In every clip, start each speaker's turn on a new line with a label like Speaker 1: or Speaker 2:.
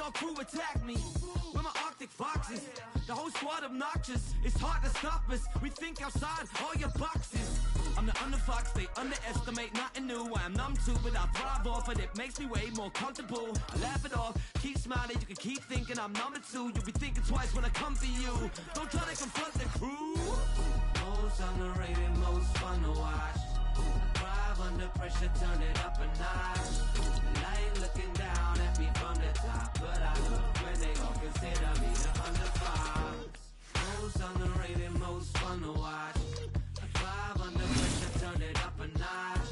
Speaker 1: your crew attack me. We're my Arctic foxes, the whole squad obnoxious. It's hard to stop us, we think outside all your boxes. I'm the underfox, they underestimate, nothing new. I am numb to, but I thrive off it. It makes me way more comfortable. I laugh it off, keep smiling, you can keep thinking I'm number two. You'll be thinking twice when I come for you. Don't try to confront the crew. Most underrated, most fun to watch. Thrive under pressure, turn it up a notch. Light looking down at me from the top, but I look when they all consider me the underfox. Most underrated, most fun to watch. Thrive under pressure, turn it up a notch.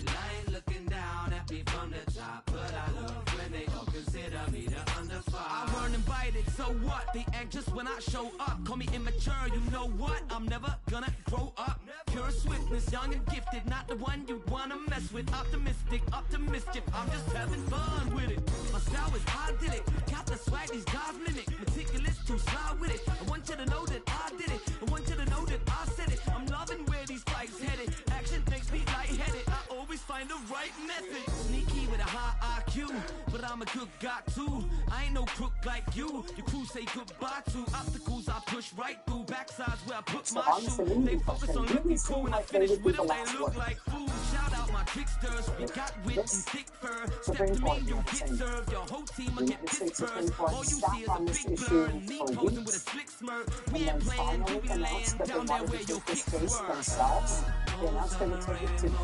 Speaker 1: Light looking down at me from the top, but I look when they all consider me the underfox. I run and bite it, so what? They anxious when I show up. Call me immature, you know what? I'm never gonna grow up. Pure swiftness, young and gifted, not the one you wanna mess with. Optimistic, up to mischief, I'm just having fun with it. My style is idyllic, got the swag these guys mimic. Meticulous, too sly with it. I want you to know that I did it. I want you to know that I said it. I'm loving where these fights headed. Action makes me lightheaded. I always find the right method. Sneaky with a high IQ, but I'm a good guy too. I ain't no crook like you. Your crew say goodbye to obstacles I push right through. Backsides where I put my shoe. They focus on looking cool when I finish with them. They look like fools. Shout out my tricksters. We got wit and thick fur. Step to me, you'll get served. Your whole team will get dispersed. All you see is a big blur. Me posing with a slick smirk. We ain't playing, we be laying down there where your kicks were.
Speaker 2: They announced they would take it today,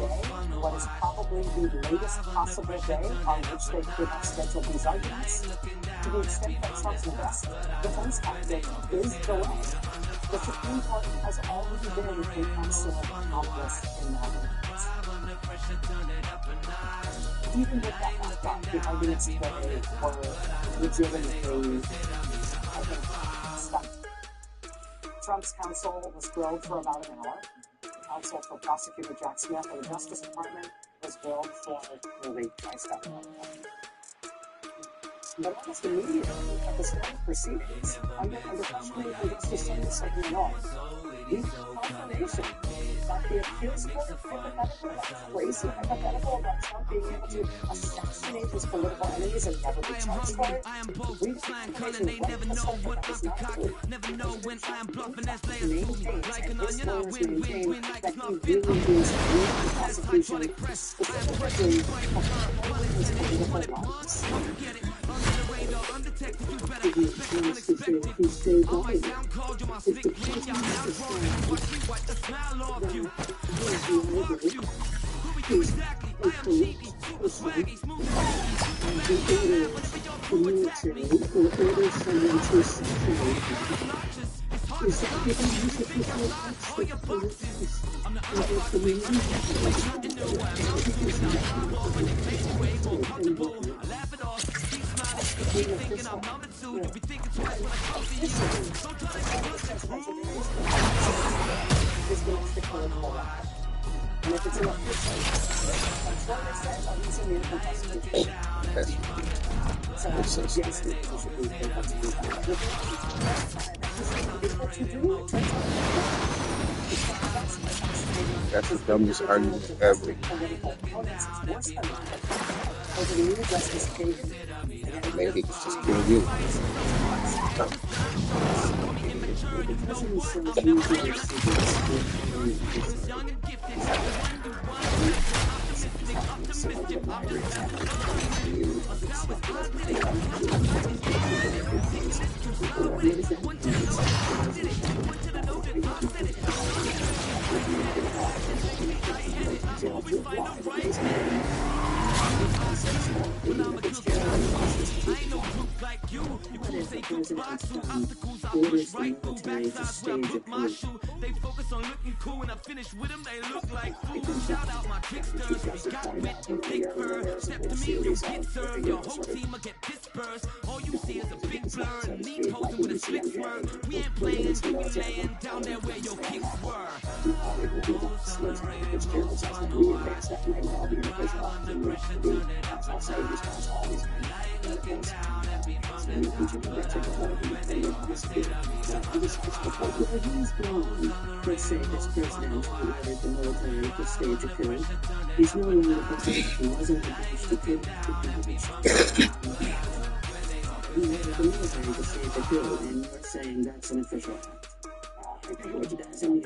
Speaker 2: what is probably the latest possible day on which they could have scheduled these arguments. To the extent that Trump's best defense tactic is delay, the Supreme Court has already been an excellent accomplice in that instance. Even with that backdrop, the arguments today were legitimately, I think, stunned. Trump's counsel was grilled for about an hour. Counsel for Prosecutor Jack Smith of the Justice Department was grilled for nearly twice that amount of time. But almost immediately at the start of proceedings, under questioning from Justice Sotomayor, we have confirmation that the accused was hypothetical, that crazy hypothetical about Trump being able to assassinate his political enemies and never be charged for it.
Speaker 1: I am both flying color, they never know what I'm concocting. Never know when I am bluffing, that's layers to me. Like an onion, I win like it's not fit. I'm that's hydraulic press. I am pressing right for her. One punch, get it. Under the radar, undetected, you better expect unexpected. On my sound called you my slick win, y'all now wrong. Watch me wipe the smile off you. Fuck you. Who we do exactly? I am cheeky, super swaggy, smooth and funky. Whenever your crew attack me. It's hard to stop me. You think outside all your boxes. I'm the underfox, we like nothing new. I'm not doing nothing more when they play the way more comfortable. I laugh it off, keep smiling, keep thinking I'm number two. You'll be thinking twice when I come to you. Don't try to confront the crew.
Speaker 2: This makes the claim hold on. And if it's enough, that's what they said. I'm using the prosecution. So, yes, you should be able to do that.
Speaker 3: That's the dumbest argument ever. Maybe it's just being you.
Speaker 1: When I'm a good guy, I ain't no group like you. You can't say goodbye to obstacles I push right through. Backsides where I put my shoe. They focus on looking cool. When I finish with them, they look like fools. Shout out my tricksters. We got wit and thick fur. Step to me, you get served. Your whole team will get dispersed. All you see is a big blur. And me posing with a slick smirk. We ain't playing, we be laying down there where your kicks were. Most underrated, most fun to watch. Under pressure, turn it up a notch. Light looking down at me from the top, but I love when they all consider me the
Speaker 2: Let's say this president ordered the military to stage a coup. He's no longer the president. He wasn't the the military to save the crew, and you're saying that's an official act. I think what you guys mean.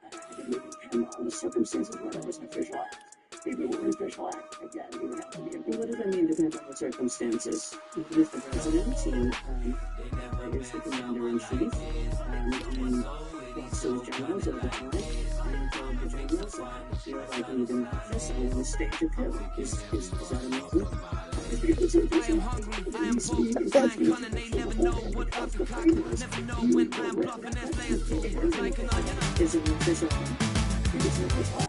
Speaker 2: I think it depend on the circumstances whether it was an official act. If it were an official act, again, you would have to be. What does that mean? Depends on the circumstances. He is the president. He is the commander-in-chief. And lots of generals at the time. And the generals feel like he didn't office on the stage of him. Is that a movement?
Speaker 1: I am hungry, I am bold, I am cunning, they never know what I've concocted, never know when I am bluffing as layers too, like an onion.
Speaker 2: Is it an official act?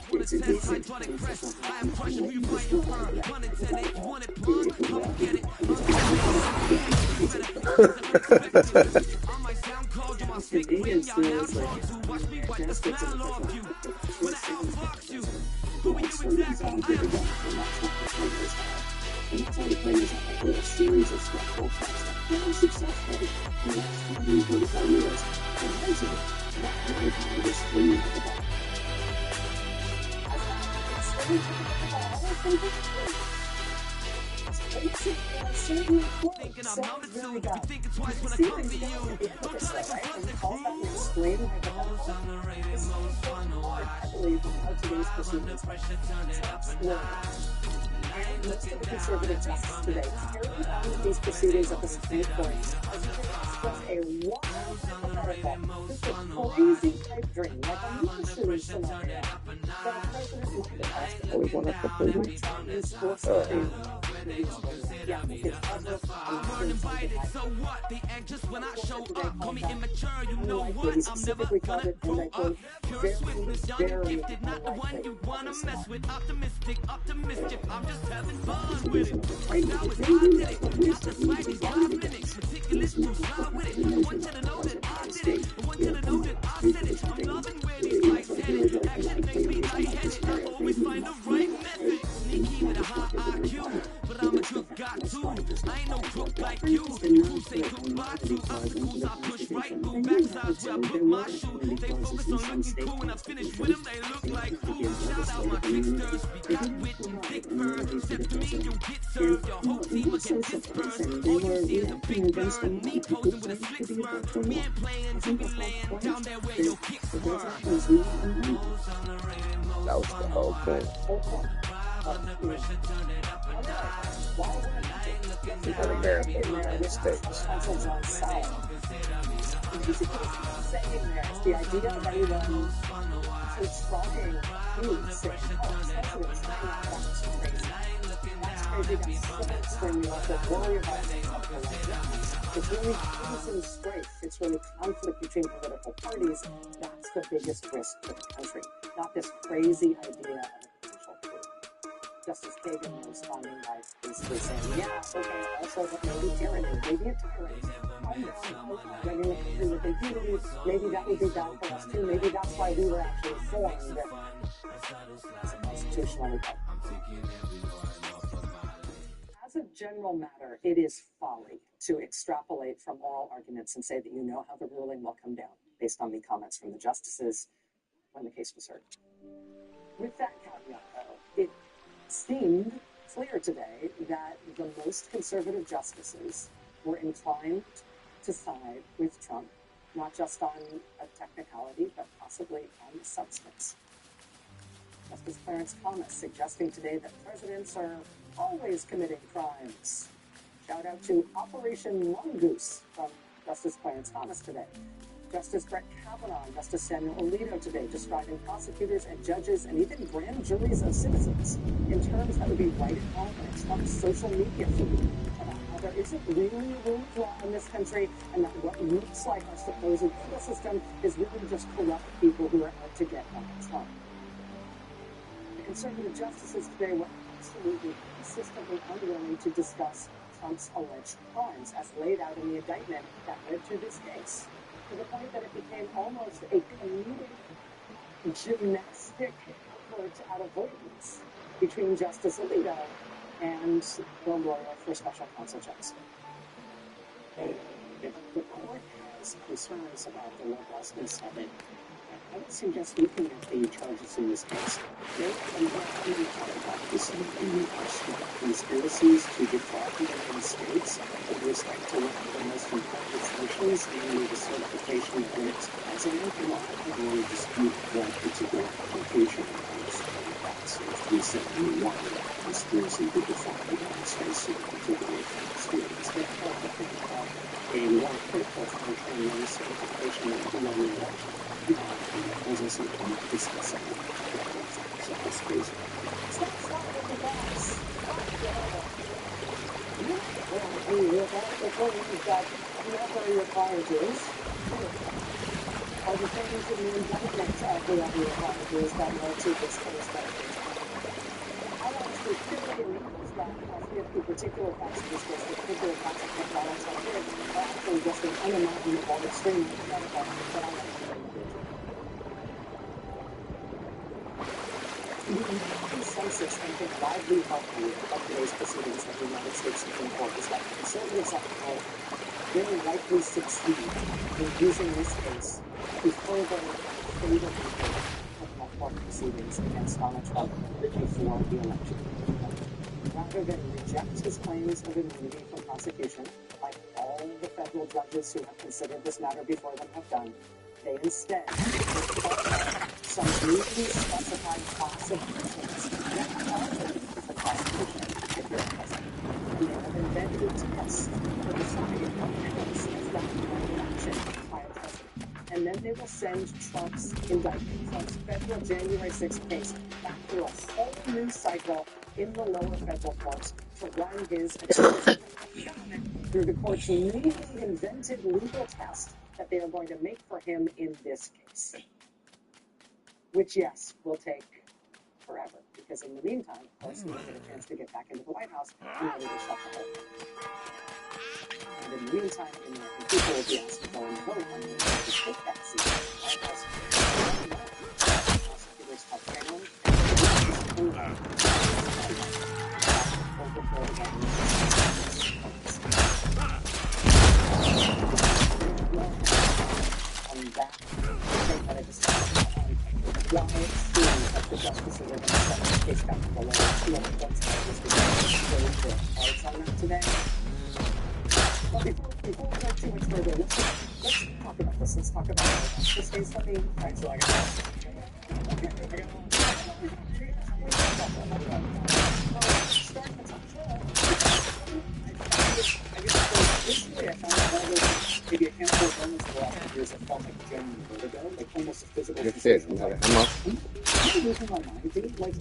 Speaker 1: Wanna test hydraulic press, I am crushing who you fighting for, 1 in 10, 8, you want it, pun, come get it, I might sound cold, you might speak when y'all now talk to, watch me wipe the smile off you, when I outfox you, who are you exactly, I am
Speaker 2: and that's how the players have a series of structural tests that very successfully in the last 20, 25 years. And that's it. That really kind of just bringing the ball.
Speaker 1: thinking I'm number 2, you be thinking twice when I come to you. Don't try to confront the crew. Most underrated, most fun to watch. Under pressure, turn it up a notch.
Speaker 2: And most of the conservative justices today carried on these proceedings at the Supreme Court was a wild, hypothetical, just a crazy type dream, like a mushroom scenario that a president might have asked
Speaker 3: Oh, we want to complete it?
Speaker 2: Chinese force to
Speaker 1: I'm uninvited, so what? They anxious when I show up. Call me immature, you know what? I'm never gonna grow up. Pure swiftness, young and gifted, not the one you wanna mess with. Optimistic, up to mischief, I'm just having fun with it. Right now it's authentic, got the swag, these 5 minutes. Meticulous, no slide with it. I want you to know that I did it. I want you to know that I said it. I'm loving where these lights headed. Action makes me lightheaded. I always find the right method. Sneaky with a high IQ, but I'm a crook guy too. I ain't no crook like you. You say goodbye to obstacles I push right through. Backsides where I put my shoe. They focus on looking cool. When I finish with them, they look like fools. Shout out my tricksters. We got wit and thick fur. Step to me, you'll get served. Your whole team will get dispersed. All you see is a big bird. Me posing with a slick smirk. Me ain't playing, you be laying down there where your kicks were.
Speaker 3: That was the whole thing.
Speaker 1: Under pressure, turn it up a notch.
Speaker 3: We had a marathon in the States.
Speaker 2: The idea that anyone is trying foods that presidents that's crazy. That's when you have to worry about something like that. It's really citizen strife. It's really conflict between political parties. That's the biggest risk for the country. Not this crazy idea of a potential coup. Justice Kagan responding by basically saying, yeah, okay, also maybe tyranny, maybe a tyrant. Regular country with impunity, maybe that would be bad for us too. Maybe that's why we were actually formed as a constitutional republic. As a general matter, it is folly to extrapolate from oral arguments and say that you know how the ruling will come down based on the comments from the justices when the case was heard. With that caveat, though, it seemed clear today that the most conservative justices were inclined to side with Trump, not just on a technicality, but possibly on the substance. Justice Clarence Thomas suggesting today that presidents are always committing crimes. Shout out to Operation Mongoose from Justice Clarence Thomas today. Justice Brett Kavanaugh and Justice Samuel Alito today describing prosecutors and judges and even grand juries of citizens in terms that would be right at home and it's Trump's social media feed about how there isn't really a rule of law in this country and that what looks like our supposed legal system is really just corrupt people who are out to get Trump. The conservative justices today were absolutely consistently unwilling to discuss Trump's alleged crimes as laid out in the indictment that led to this case, to the point that it became almost a comedic gymnastic effort at avoidance between Justice Alito and the lawyer for Special Counsel Johnson. The court has concerns about the robustness of it. I would suggest looking at the charges in this case. There are this conspiracies to defraud the United States with respect to one of the most important functions, namely the certification of the next president. And I don't really dispute one particular application of this. That's recently one conspiracy to defraud the United States in particular experience. But I think a more critical function in the certification of the election. As I said, I'm not discussing so this case. Stop flying the box. Well, the point is that whoever your client is, or the things in the indictment of whoever your client is that led to this case that I want to be clearly realize that if the particular facts of this case, the particular facts of what Donald Trump did, are actually just an unimaginable, extremely incredible that I want to consensus and think widely healthy of today's proceedings of the United States Supreme Court is that conservatives will very likely succeed in using this case to further favor criminal court proceedings against Donald Trump before the election. Rather than reject his claims of immunity from prosecution, like all the federal judges who have considered this matter before them have done, they instead some legally specified class of persons that are the prosecution if you're present. And they have invented tests for deciding what counts as recommended action by a president. And then they will send Trump's indictment, Trump's federal January 6th case, back through a whole new cycle in the lower federal courts to run his through the court's newly invented legal test that they are going to make for him in this case. Which, yes, will take forever, because in the meantime, of course, he will get a chance to get back into the White House in order to shut the whole thing. And in the meantime, the American people will be asked to go and vote on whether to take that seat in the White House. Prosecutors have found overthrow the government. On that, I think that it is why it seems like the justices are going to set this case back to the lower two other courts that was the cards on that today. But before we go too much further, let's talk about this. Let's talk about this case. Alright, so I got start at the top. I found all those maybe a handful of moments in the last years that felt like genuine vertigo, like almost a physical sensation. Like, am I losing my mind, dude? Like,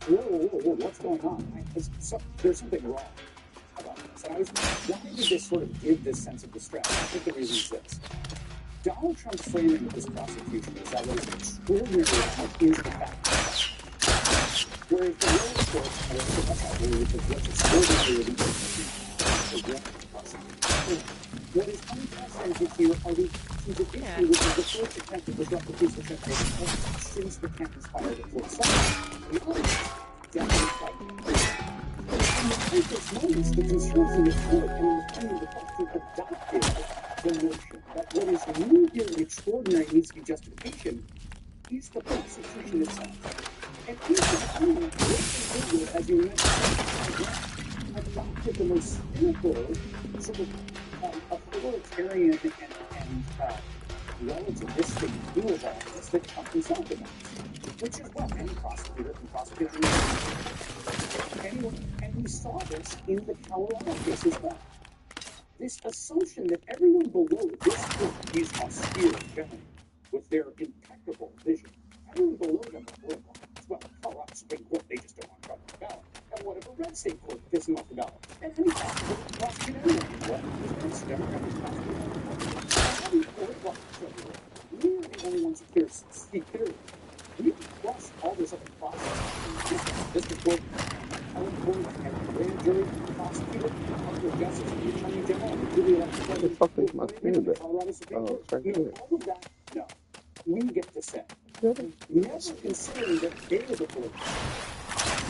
Speaker 2: whoa, what's going on? There's something wrong about this. And why did this sort of give this sense of distress? I think the reason is this. Donald Trump's framing of this prosecution is that what is extraordinary about is the fact that whereas the lower courts are which is what's extraordinary about the prosecution. What is unprecedented here are the issues of issue, which is the first attempt at disruptive peace of since the campus fire at Fort Sumter. The other definitely fighting. In this moments, the concerns in the court and in the framing of the question adopted the notion that what is new here and extraordinary needs to be justification is the prosecution itself. And here's the thing, as you mentioned, adopted the most cynical sort of authoritarian and relativistic view of all this that Trump himself announced, which is what any prosecutor can prosecute anyone. And we saw this in the Colorado case as well. This assumption that everyone below this court, these austere gentlemen, with their impeccable vision, everyone below them are horrible. Well, Colorado Supreme Court, they just don't want Trump on the ballot. And what if a red state court gets him off the ballot? And any prosecutor can prosecute anyone. What? Because they're Democrat is prosecuting anyone. How do you worry about the we are the only ones who speak clearly. We cross all this other process. District court, appellate court, and grand jury, prosecutor, Department of Justice, the Attorney General, and the duly elected president.
Speaker 3: The fuck is my favorite?
Speaker 2: Colorado Supreme Court.
Speaker 3: Right
Speaker 2: You know, all of that, no. We get to say. Never considering that they were the political.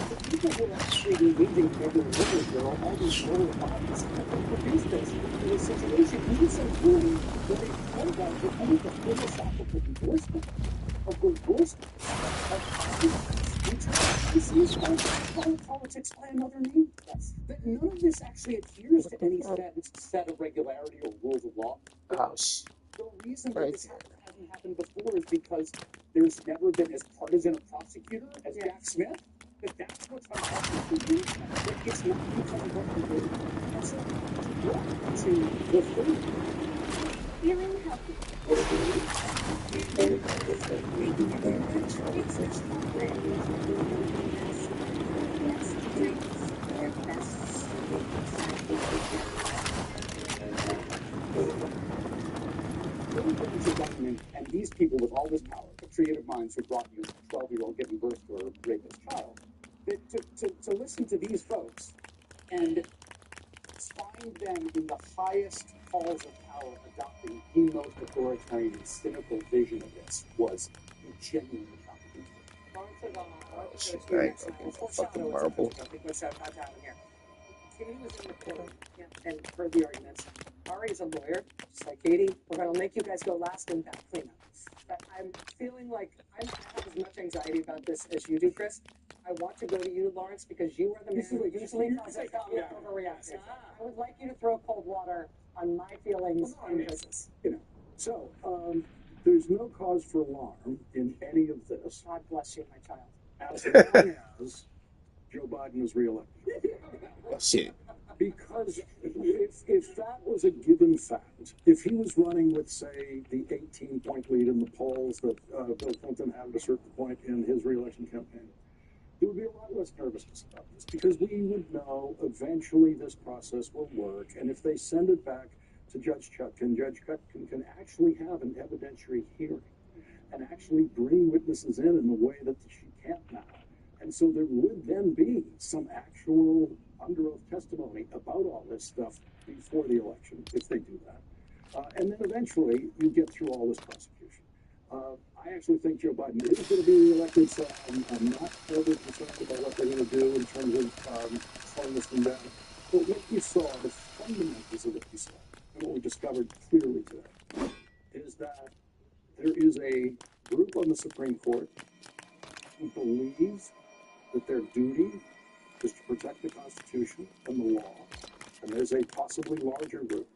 Speaker 2: The people who are actually engaging in every liberal, all these lower bodies, have produced this in a situation, even so clearly, that they know about the only the philosophical endorsement. of the worst politics by another name. Yes. That none of this actually adheres to any set of regularity or rules of law.
Speaker 3: Gosh.
Speaker 2: The reason that this hasn't happened before is because there's never been as partisan a prosecutor as Jack Smith. But that's what's unfortunate for you. But it's not because of what you did. That's to the food.
Speaker 4: Feeling healthy.
Speaker 2: And these people with all this power, the creative minds who brought you a 12-year-old giving birth to a rapist child, to listen to these folks and find them in the highest halls of power adopting the most authoritarian and cynical vision of this was genuinely shocking.
Speaker 3: She's like fucking marble.
Speaker 2: Katie was in the court and heard the arguments. Ari's a lawyer, just like Katie. We're going to make you guys go last in that cleanup. But I'm feeling like I have as much anxiety about this as you do, Chris. I want to go to you, Lawrence, because you are the man who usually tells us how we overreact. I would like you to throw cold water on my feelings and Chris's.
Speaker 5: So, there's no cause for alarm in any of this.
Speaker 2: God bless you, my child.
Speaker 5: As long as Joe Biden is reelected.
Speaker 3: Shit.
Speaker 5: Because if that was a given fact, if he was running with, say, the 18-point lead in the polls that Bill Clinton had at a certain point in his reelection campaign, there would be a lot less nervousness about this because we would know eventually this process will work. And if they send it back to Judge Chutkan, Judge Chutkan can actually have an evidentiary hearing and actually bring witnesses in the way that she can't now. And so there would then be some actual under oath testimony about all this stuff before the election, if they do that. And then eventually you get through all this prosecution. I actually think Joe Biden is going to be reelected, so I'm not overly concerned about what they're going to do in terms of slowing this thing down. But what you saw, the fundamentals of what you saw, and what we discovered clearly today, is that there is a group on the Supreme Court who believes that their duty is to protect the Constitution and the law. And there's a possibly larger group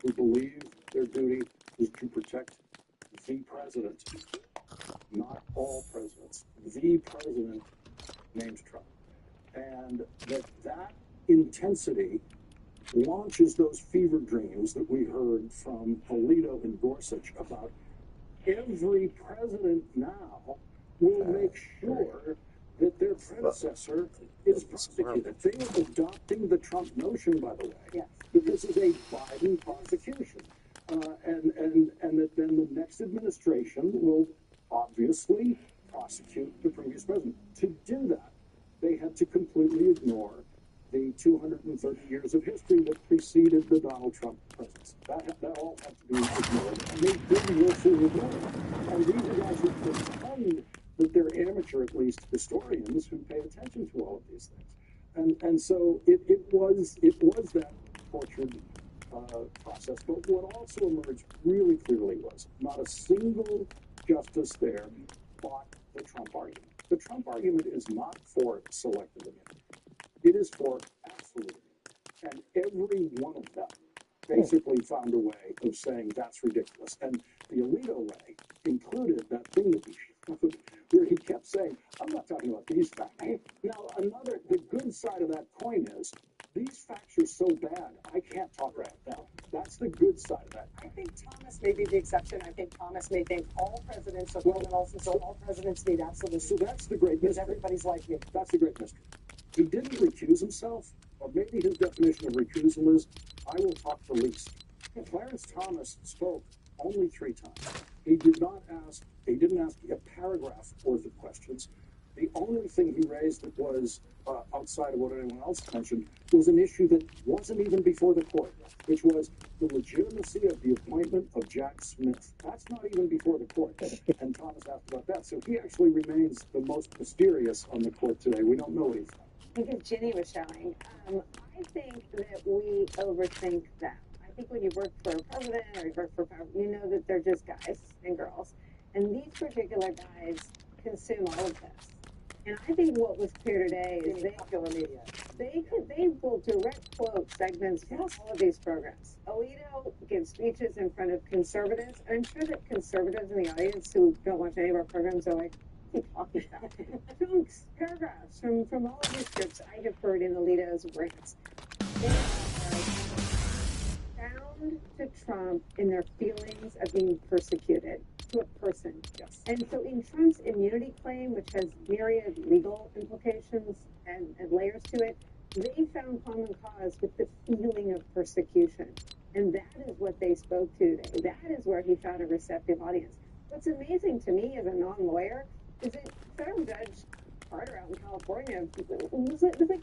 Speaker 5: who believe their duty is to protect the president, not all presidents, the president named Trump. And that intensity launches those fever dreams that we heard from Alito and Gorsuch about every president now will make sure that their predecessor is prosecuted. They are adopting the Trump notion, by the way, that this is a Biden prosecution. And that then the next administration will obviously prosecute the previous president. To do that, they had to completely ignore the 230 years of history that preceded the Donald Trump presidency. That all had to be ignored, and they did willfully ignore it. And these are guys who pretend that they're amateur, at least, historians who pay attention to all of these things. And so it was that tortured process. But what also emerged really clearly was not a single justice there bought the Trump argument. The Trump argument is not for selective immunity. It is for absolute immunity. And every one of them basically found a way of saying that's ridiculous. And the Alito way included that thing that he showed where he kept saying, I'm not talking about these facts. Now, the good side of that coin is these facts are so bad, I can't talk about them. That's the good side of that.
Speaker 2: I think Thomas may be the exception. I think Thomas may think all presidents are criminals, and so all presidents need absolute.
Speaker 5: So that's the great mystery.
Speaker 2: Because everybody's like me.
Speaker 5: That's the great mystery. He didn't recuse himself, or maybe his definition of recusal is, I will talk the least. Clarence Thomas spoke only 3 times. He didn't ask a paragraph worth of questions. The only thing he raised that was outside of what anyone else mentioned was an issue that wasn't even before the court, which was the legitimacy of the appointment of Jack Smith. That's not even before the court. And Thomas asked about that. So he actually remains the most mysterious on the court today. We don't know what he's done.
Speaker 4: I think as Ginny was showing, I think that we overthink them. I think when you work for a president or you work for power, you know that they're just guys and girls. And these particular guys consume all of this. And I think what was clear today is they will direct quote segments from all of these programs. Alito gives speeches in front of conservatives, and I'm sure that conservatives in the audience who don't watch any of our programs are like, what are you talking about? Chunks, paragraphs from all of these scripts I have heard in Alito's rants. They are bound to Trump in their feelings of being persecuted to a person. Yes. And so in Trump's immunity claim, which has myriad legal implications and layers to it, they found common cause with the feeling of persecution. And that is what they spoke to today. That is where he found a receptive audience. What's amazing to me as a non-lawyer is that federal judge Carter out in California was like the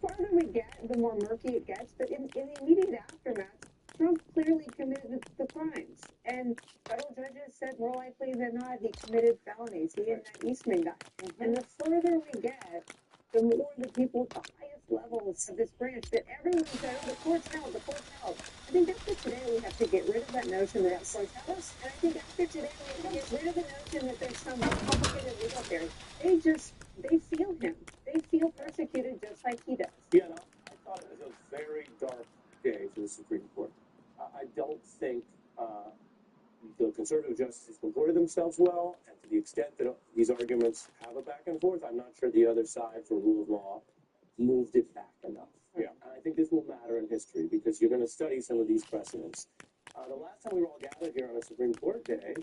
Speaker 4: farther we get, the more murky it gets. But in the immediate aftermath, Trump clearly committed the crimes. And federal judges said more likely than not he committed felonies. He and that Eastman guy. Mm-hmm. And the further we get, the more the people at the highest levels of this branch that everyone said, oh, the court's held, the court's held. I think after today we have to get rid of that notion that the court's held. And I think after today we have to get rid of the notion that there's some complicated legal theory. They feel him. They feel persecuted just like he does.
Speaker 6: Yeah, no, I thought it was a very dark day for the Supreme Court. I don't think the conservative justices comported themselves well, and to the extent that these arguments have a back and forth, I'm not sure the other side, for rule of law, moved it back enough. Yeah. And I think this will matter in history because you're going to study some of these precedents. The last time we were all gathered here on a Supreme Court day,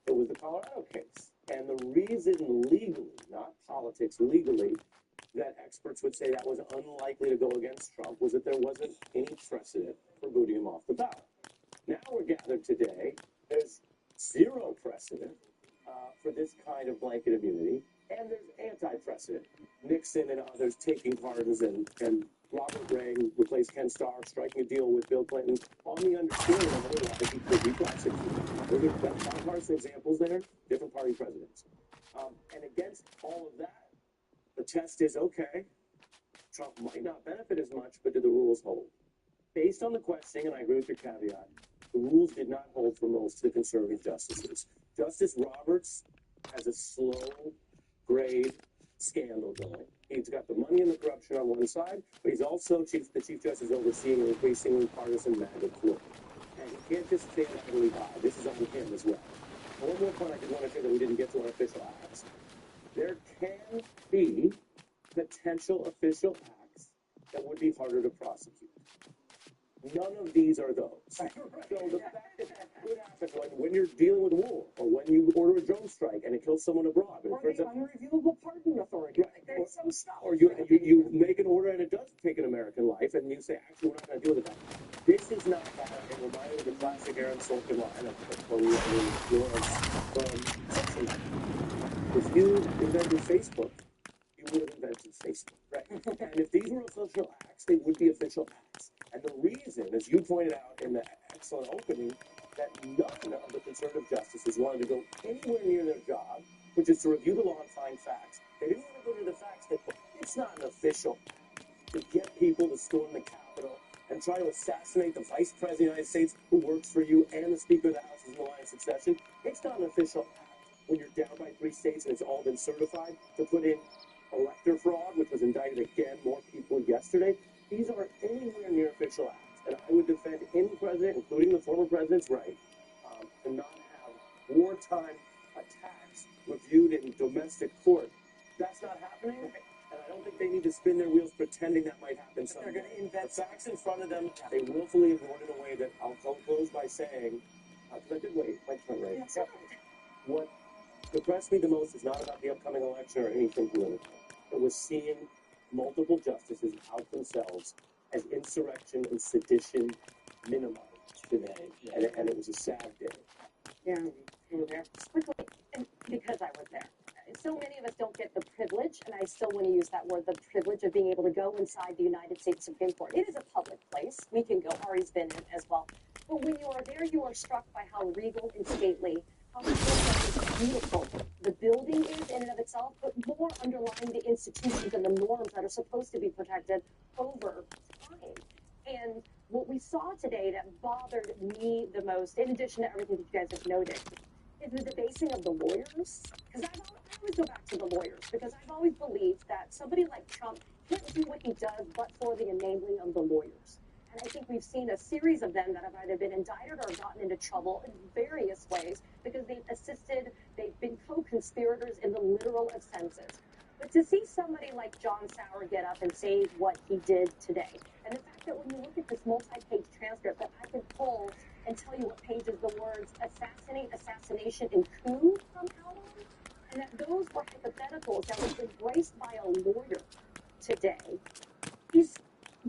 Speaker 6: it was the Colorado case. And the reason legally, not politics, legally, that experts would say that was unlikely to go against Trump was that there wasn't any precedent for booting him off the ballot. Now we're gathered today, there's zero precedent for this kind of blanket immunity, and there's anti-precedent. Nixon and others taking pardons and Robert Ray, who replaced Ken Starr, striking a deal with Bill Clinton on the understanding of otherwise he could be prosecuted. Those are bipartisan examples there, different party presidents. And against all of that, the test is, okay, Trump might not benefit as much, but do the rules hold? Based on the questioning, and I agree with your caveat, the rules did not hold for most of the conservative justices. Justice Roberts has a slow grade scandal going. He's got the money and the corruption on one side, but he's also the Chief Justice overseeing an increasingly partisan MAGA court. And he can't just stand idly by. This is on him as well. And one more point I did want to say that we didn't get to on official acts. There can be potential official acts that would be harder to prosecute. None of these are those. So the fact that could happen when you're dealing with war, or when you order a drone strike and it kills someone abroad,
Speaker 2: or the unreviewable pardon authority.
Speaker 6: Right.
Speaker 2: Like there's some stuff.
Speaker 6: Or you make an order and it does take an American life, and you say, actually, we're not going to deal with that. This is not that. It reminded me of the classic Aaron Sorkin line of if you invented Facebook, you would have invented Facebook. Right. And if these were official acts, they would be official acts. And the reason, as you pointed out in the excellent opening, that none of the conservative justices wanted to go anywhere near their job, which is to review the law and find facts. They didn't want to go to the facts that it's not an official act to get people to storm the Capitol and try to assassinate the Vice President of the United States who works for you and the Speaker of the House is in the line of succession. It's not an official act when you're down by 3 states and it's all been certified to put in elector fraud, which was indicted again, more people yesterday. These aren't anywhere near official acts, and I would defend any president, including the former president's right, to not have wartime attacks reviewed in domestic court. That's not happening, and I don't think they need to spin their wheels pretending that might happen someday. They're going to invent the facts in front of them. They willfully ignored in a way that I'll close by saying, because I did wait my turn, right? Yes. What depressed me the most is not about the upcoming election or anything political. It was seeing multiple justices out themselves as insurrection and sedition minimized today, and it was a sad day.
Speaker 4: Yeah, you were there.
Speaker 7: Quickly, and because I was there. So many of us don't get the privilege, and I still want to use that word, the privilege of being able to go inside the United States Supreme Court. It is a public place. We can go. Ari's been in as well. But when you are there, you are struck by how regal and stately, how beautiful the building is in and of itself, but more underlying the institutions and the norms that are supposed to be protected over time. And what we saw today that bothered me the most, in addition to everything that you guys have noted, is the debasing of the lawyers. Because I always go back to the lawyers, because I've always believed that somebody like Trump can't do what he does but for the enabling of the lawyers. And I think we've seen a series of them that have either been indicted or gotten into trouble in various ways because they've assisted, they've been co-conspirators in the literal of senses. But to see somebody like John Sauer get up and say what he did today, and the fact that when you look at this multi-page transcript that I can pull and tell you what pages the words assassinate, assassination, and coup come out on, and that those were hypotheticals that was embraced by a lawyer today, is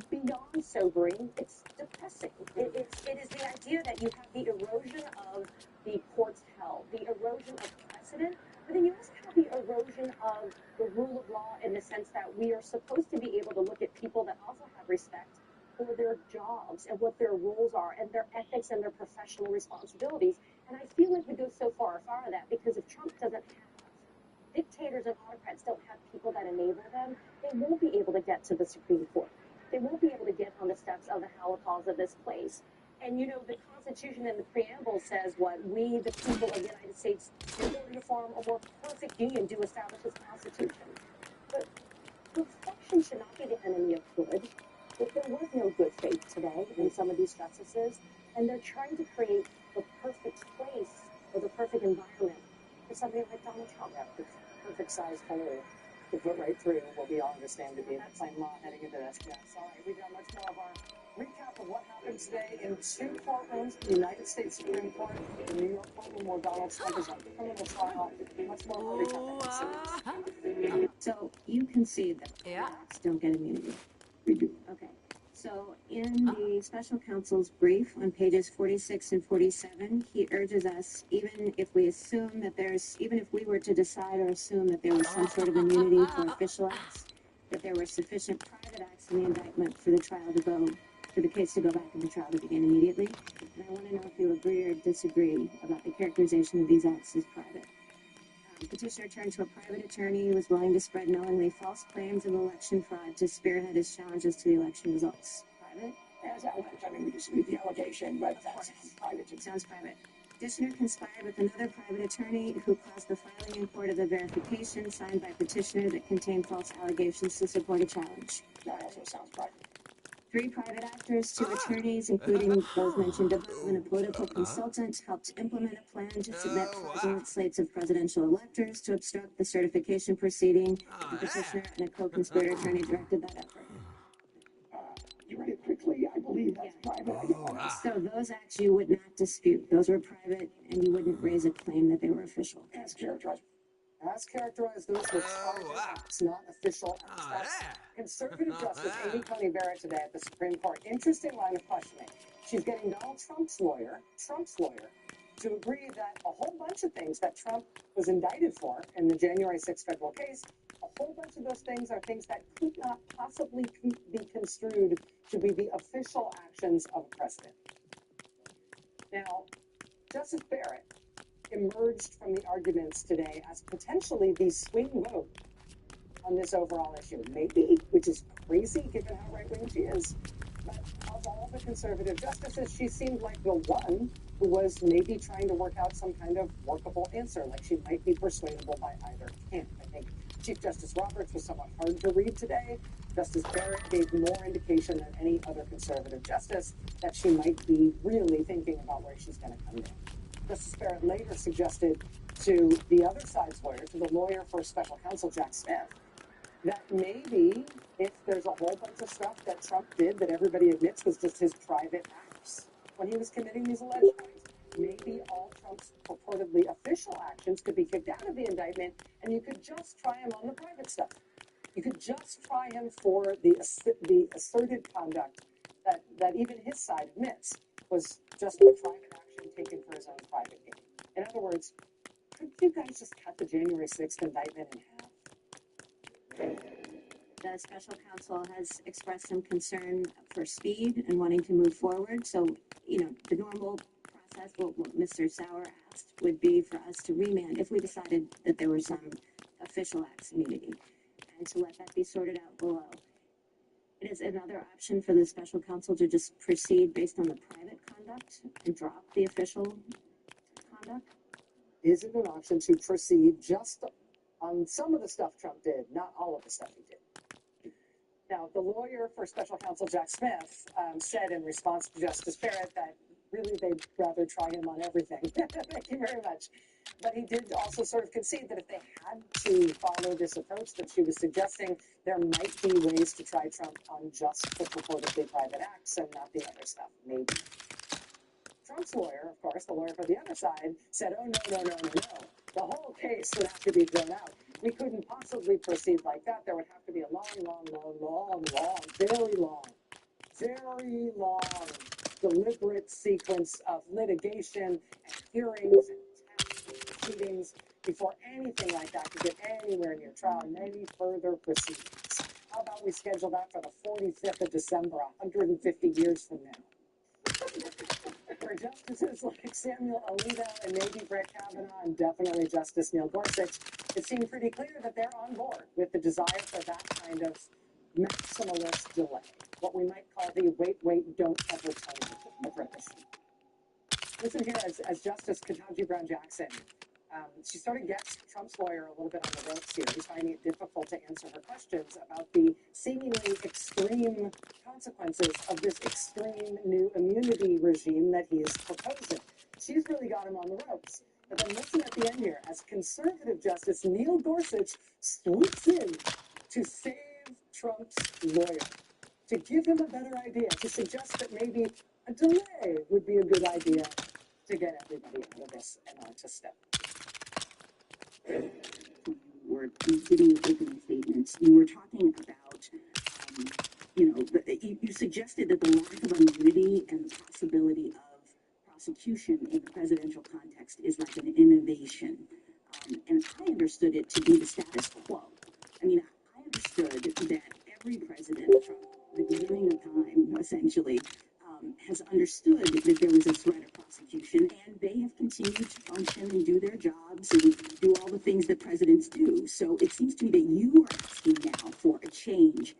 Speaker 7: beyond sobering. It's depressing. It is the idea that you have the erosion of the court's held, the erosion of precedent, but then you also have the erosion of the rule of law in the sense that we are supposed to be able to look at people that also have respect for their jobs and what their roles are and their ethics and their professional responsibilities. And I feel like we go so far of that because if Trump doesn't have dictators and autocrats don't have people that enable them, they won't be able to get to the Supreme Court. They won't be able to get on the steps of the holocaust of this place. And you know, the Constitution and the preamble says what we, the people of the United States, in order to form a more perfect union, do establish this Constitution. But perfection should not be the enemy of good. If there was no good faith today in some of these justices, and they're trying to create the perfect place or the perfect environment for somebody like Donald Trump.
Speaker 2: Yeah, the perfect size hole to put right through what we all understand to be the plain law heading into this.
Speaker 7: Yeah,
Speaker 2: All right, we've got much more of our recap of what happened today in two courtrooms, the United States Supreme Court, the New York courtroom where Donald Trump is on criminal trial. Much more of our recap.
Speaker 4: So you concede that blacks don't get immunity.
Speaker 5: We do.
Speaker 4: Okay. So in the special counsel's brief on pages 46 and 47, he urges us, even if we were to decide or assume that there was some sort of immunity for official acts, that there were sufficient private acts in the indictment for the case to go back and the trial to begin immediately. And I want to know if you agree or disagree about the characterization of these acts as private. Petitioner turned to a private attorney who was willing to spread knowingly false claims of election fraud to spearhead his challenges to the election results. Private?
Speaker 2: As I mean, we dispute the allegation, but that's private.
Speaker 4: It sounds private. Petitioner conspired with another private attorney who caused the filing in court of a verification signed by petitioner that contained false allegations to support a challenge.
Speaker 2: That also sounds private.
Speaker 4: 3 private actors, 2 attorneys, including those mentioned above, and a political consultant, helped implement a plan to submit fraudulent slates of presidential electors to obstruct the certification proceeding. The petitioner and a co-conspirator attorney directed that effort.
Speaker 2: You read it quickly. I believe that's private.
Speaker 4: So those acts you would not dispute. Those were private, and you wouldn't raise a claim that they were official.
Speaker 2: As characterized, those were private acts, not official acts. That's conservative Justice Amy Coney Barrett today at the Supreme Court. Interesting line of questioning. She's getting Donald Trump's lawyer, to agree that a whole bunch of things that Trump was indicted for in the January 6th federal case, a whole bunch of those things are things that could not possibly be construed to be the official actions of a president. Now, Justice Barrett emerged from the arguments today as potentially the swing vote on this overall issue. Maybe, which is crazy given how right-wing she is. But of all the conservative justices, she seemed like the one who was maybe trying to work out some kind of workable answer, like she might be persuadable by either camp. I think Chief Justice Roberts was somewhat hard to read today. Justice Barrett gave more indication than any other conservative justice that she might be really thinking about where she's going to come down. Justice Barrett later suggested to the other side's lawyer, to the lawyer for special counsel Jack Smith, that maybe if there's a whole bunch of stuff that Trump did that everybody admits was just his private acts when he was committing these alleged crimes, maybe all Trump's purportedly official actions could be kicked out of the indictment and you could just try him on the private stuff. You could just try him for the asserted conduct that even his side admits was just a private action taken for his own private gain. In other words, could you guys just cut the January 6th indictment in half?
Speaker 4: The special counsel has expressed some concern for speed and wanting to move forward. So, the normal process, what Mr. Sauer asked, would be for us to remand if we decided that there was some official acts immunity and to let that be sorted out below. It is another option for the special counsel to just proceed based on the private conduct and drop the official conduct.
Speaker 2: is in an auction to proceed just on some of the stuff Trump did, not all of the stuff he did. Now, the lawyer for special counsel Jack Smith said in response to Justice Barrett that really they'd rather try him on everything. Thank you very much. But he did also sort of concede that if they had to follow this approach that she was suggesting, there might be ways to try Trump on just the purportedly private acts and not the other stuff, maybe. Trump's lawyer, of course, the lawyer for the other side, said, oh, no. The whole case would have to be thrown out. We couldn't possibly proceed like that. There would have to be a very long, deliberate sequence of litigation and hearings and tests and proceedings before anything like that could get anywhere near trial and any further proceedings. How about we schedule that for the 45th of December, 150 years from now? For justices like Samuel Alito and maybe Brett Kavanaugh and definitely Justice Neil Gorsuch, it seemed pretty clear that they're on board with the desire for that kind of maximalist delay, what we might call the wait, don't ever tell me approach. Listen here as Justice Ketanji Brown Jackson, she sort of gets Trump's lawyer a little bit on the ropes here. He's finding it difficult to answer her questions about the seemingly extreme consequences of this extreme new immunity regime that he is proposing. She's really got him on the ropes. But then listen at the end here, as conservative Justice Neil Gorsuch swoops in to save Trump's lawyer, to give him a better idea, to suggest that maybe a delay would be a good idea to get everybody out of this and onto step.
Speaker 8: You were giving your opening statements. You were talking about, you suggested that the lack of immunity and the possibility of prosecution in the presidential context is like an innovation. And I understood it to be the status quo. I mean, I understood that every president from the beginning of time, essentially, has understood that there was a threat of prosecution, and they have continued to function and do their jobs and do all the things that presidents do. So it seems to me that you are asking now for a change.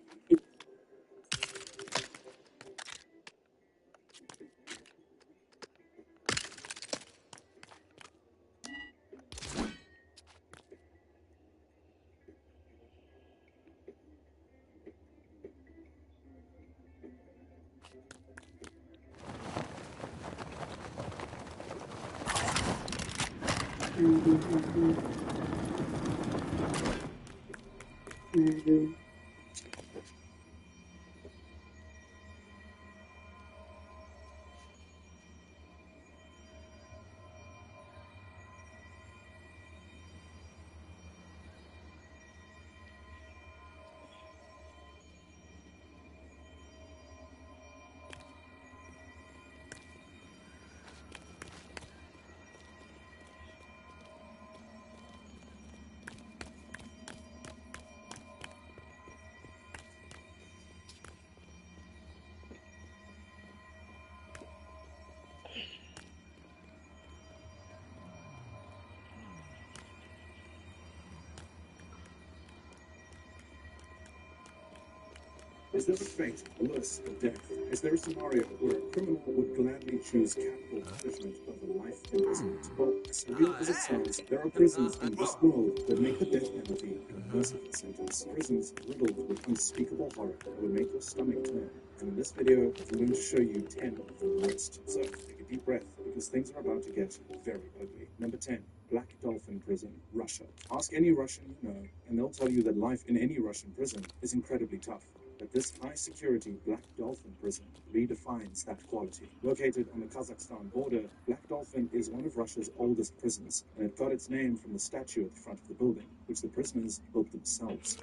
Speaker 5: Is there a fate worse than death? Is there a scenario where a criminal would gladly choose capital punishment over life imprisonment? Well, as surreal as it sounds, there are prisons in this world that make the death penalty a merciful sentence. Prisons riddled with unspeakable horror that would make your stomach turn. And in this video, I'm going to show you 10 of the worst. So, take a deep breath, because things are about to get very ugly. Number 10. Black Dolphin Prison, Russia. Ask any Russian you know, and they'll tell you that life in any Russian prison is incredibly tough. But this high-security Black Dolphin prison redefines that quality. Located on the Kazakhstan border, Black Dolphin is one of Russia's oldest prisons, and it got its name from the statue at the front of the building, which the prisoners built themselves.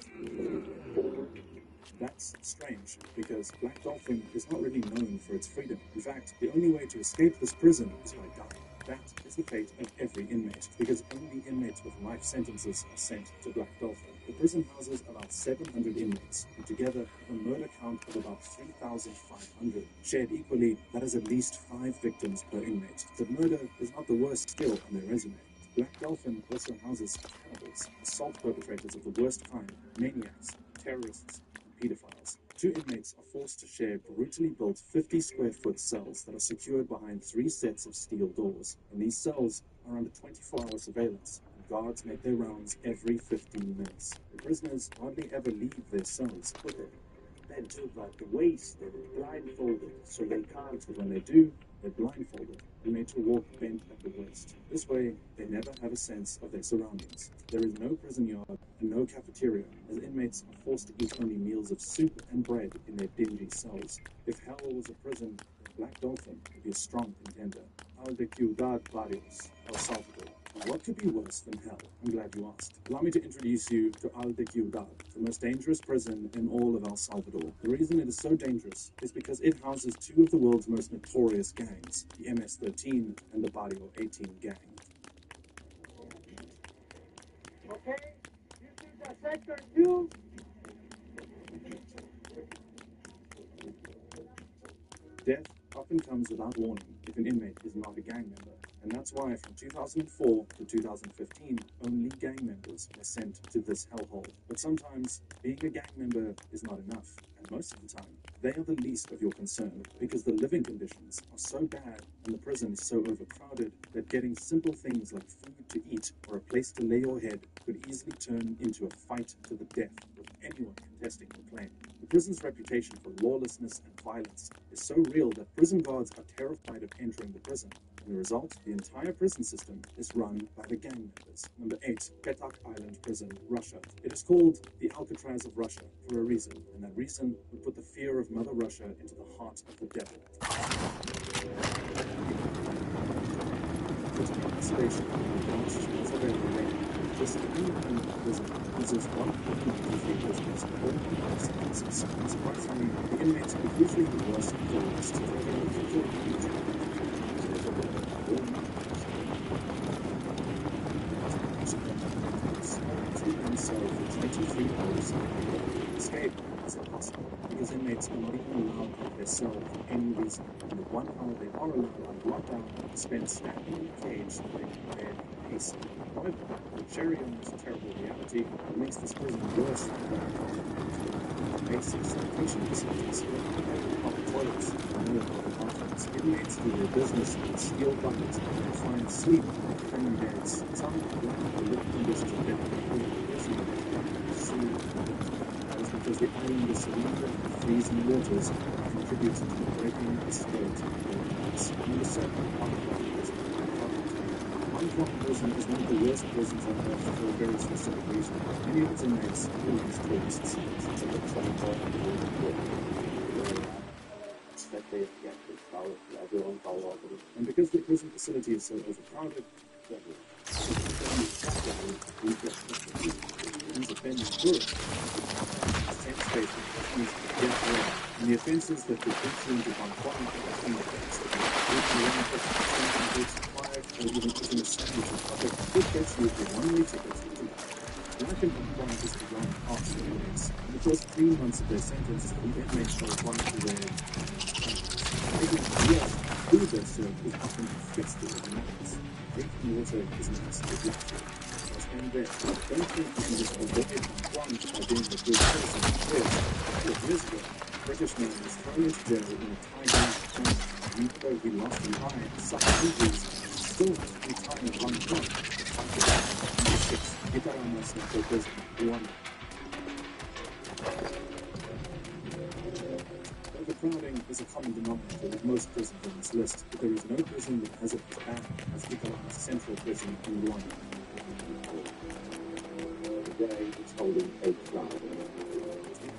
Speaker 5: That's strange, because Black Dolphin is not really known for its freedom. In fact, the only way to escape this prison is by dying. That is the fate of every inmate, because only inmates with life sentences are sent to Black Dolphin. The prison houses about 700 inmates, and together have a murder count of about 3,500. Shared equally, that is at least 5 victims per inmate. But murder is not the worst skill on their resume. Black Dolphin also houses cannibals, assault perpetrators of the worst kind, maniacs, terrorists, and pedophiles. 2 inmates are forced to share brutally built 50-square-foot cells that are secured behind 3 sets of steel doors. In these cells, are under 24-hour surveillance, and guards make their rounds every 15 minutes. The prisoners hardly ever leave their cells.
Speaker 6: Put their bed to about the waist, they're blindfolded, so they can't.
Speaker 5: But when they do, they're blindfolded and made to walk bent at the waist. This way, they never have a sense of their surroundings. There is no prison yard and no cafeteria, as inmates are forced to eat only meals of soup and bread in their dingy cells. If hell was a prison, then Black Dolphin would be a strong contender. Al de Ciudad Barrios, El Salvador. Now, what could be worse than hell? I'm glad you asked. Allow me to introduce you to Al de Ciudad, the most dangerous prison in all of El Salvador. The reason it is so dangerous is because it houses two of the world's most notorious gangs, the MS-13 and the Barrio 18 gang.
Speaker 6: Okay, this is the sector 2.
Speaker 5: Death often comes without warning if an inmate is not a gang member, and that's why from 2004 to 2015, only gang members were sent to this hellhole. But sometimes, being a gang member is not enough, and most of the time, they are the least of your concern, because the living conditions are so bad and the prison is so overcrowded that getting simple things like food to eat or a place to lay your head could easily turn into a fight to the death with anyone contesting the claim. The prison's reputation for lawlessness and violence is so real that prison guards are terrified of entering the prison. As a result, the entire prison system is run by the gang members. Number 8, Petak Island Prison, Russia. It is called the Alcatraz of Russia for a reason, and that reason would put the fear of Mother Russia into the heart of the devil. Isolation this independent prison uses 193 prisoners in all circumstances. Surprisingly, the inmates are usually the worst of the worst. Escape is impossible because inmates are not even allowed out of their cell for any reason, and the 1 hour they are allowed on lockdown is spent standing in a cage making bed pacing. However, the cherry on this terrible reality makes this prison worse than basic sanitation facilities, public toilets, and no public bathrooms. Inmates do their business with steel buckets and find sleep on hanging beds. Some lack the living conditions of bed because the island is surrounded by freezing waters contributes to the breaking the spirit of the inmates. Number 7, Hong Kong Prison. Hong Kong Prison is one of the worst prisons on earth for a very specific reason. Many of its inmates are always tourists. And because the prison facility is so overcrowded, and the offences that could put you into Hong Kong are being offences. Or even eating a sandwich in public could get you a one-way ticket to Dubai. Life in Hong Kong is beyond harsh for inmates. In the first 3 months of their sentence, the inmates are required to wear food they serve is often infested with maggots. Drinking water is an absolute luxury. And there, don't think you can just avoid Hong Kong by being a good citizen. First, years ago, a British man was thrown into jail in a Thai town. Even though he lost an eye and suffered injuries, still has to be tied in Hong Kong. Number 6, Gitaran National Prison, Rwanda. Overcrowding is a common denominator with most prisons on this list, but there is no prison that has it as bad as Gitaran's Central Prison in Rwanda.
Speaker 6: Today it's holding 8 crowds.
Speaker 5: A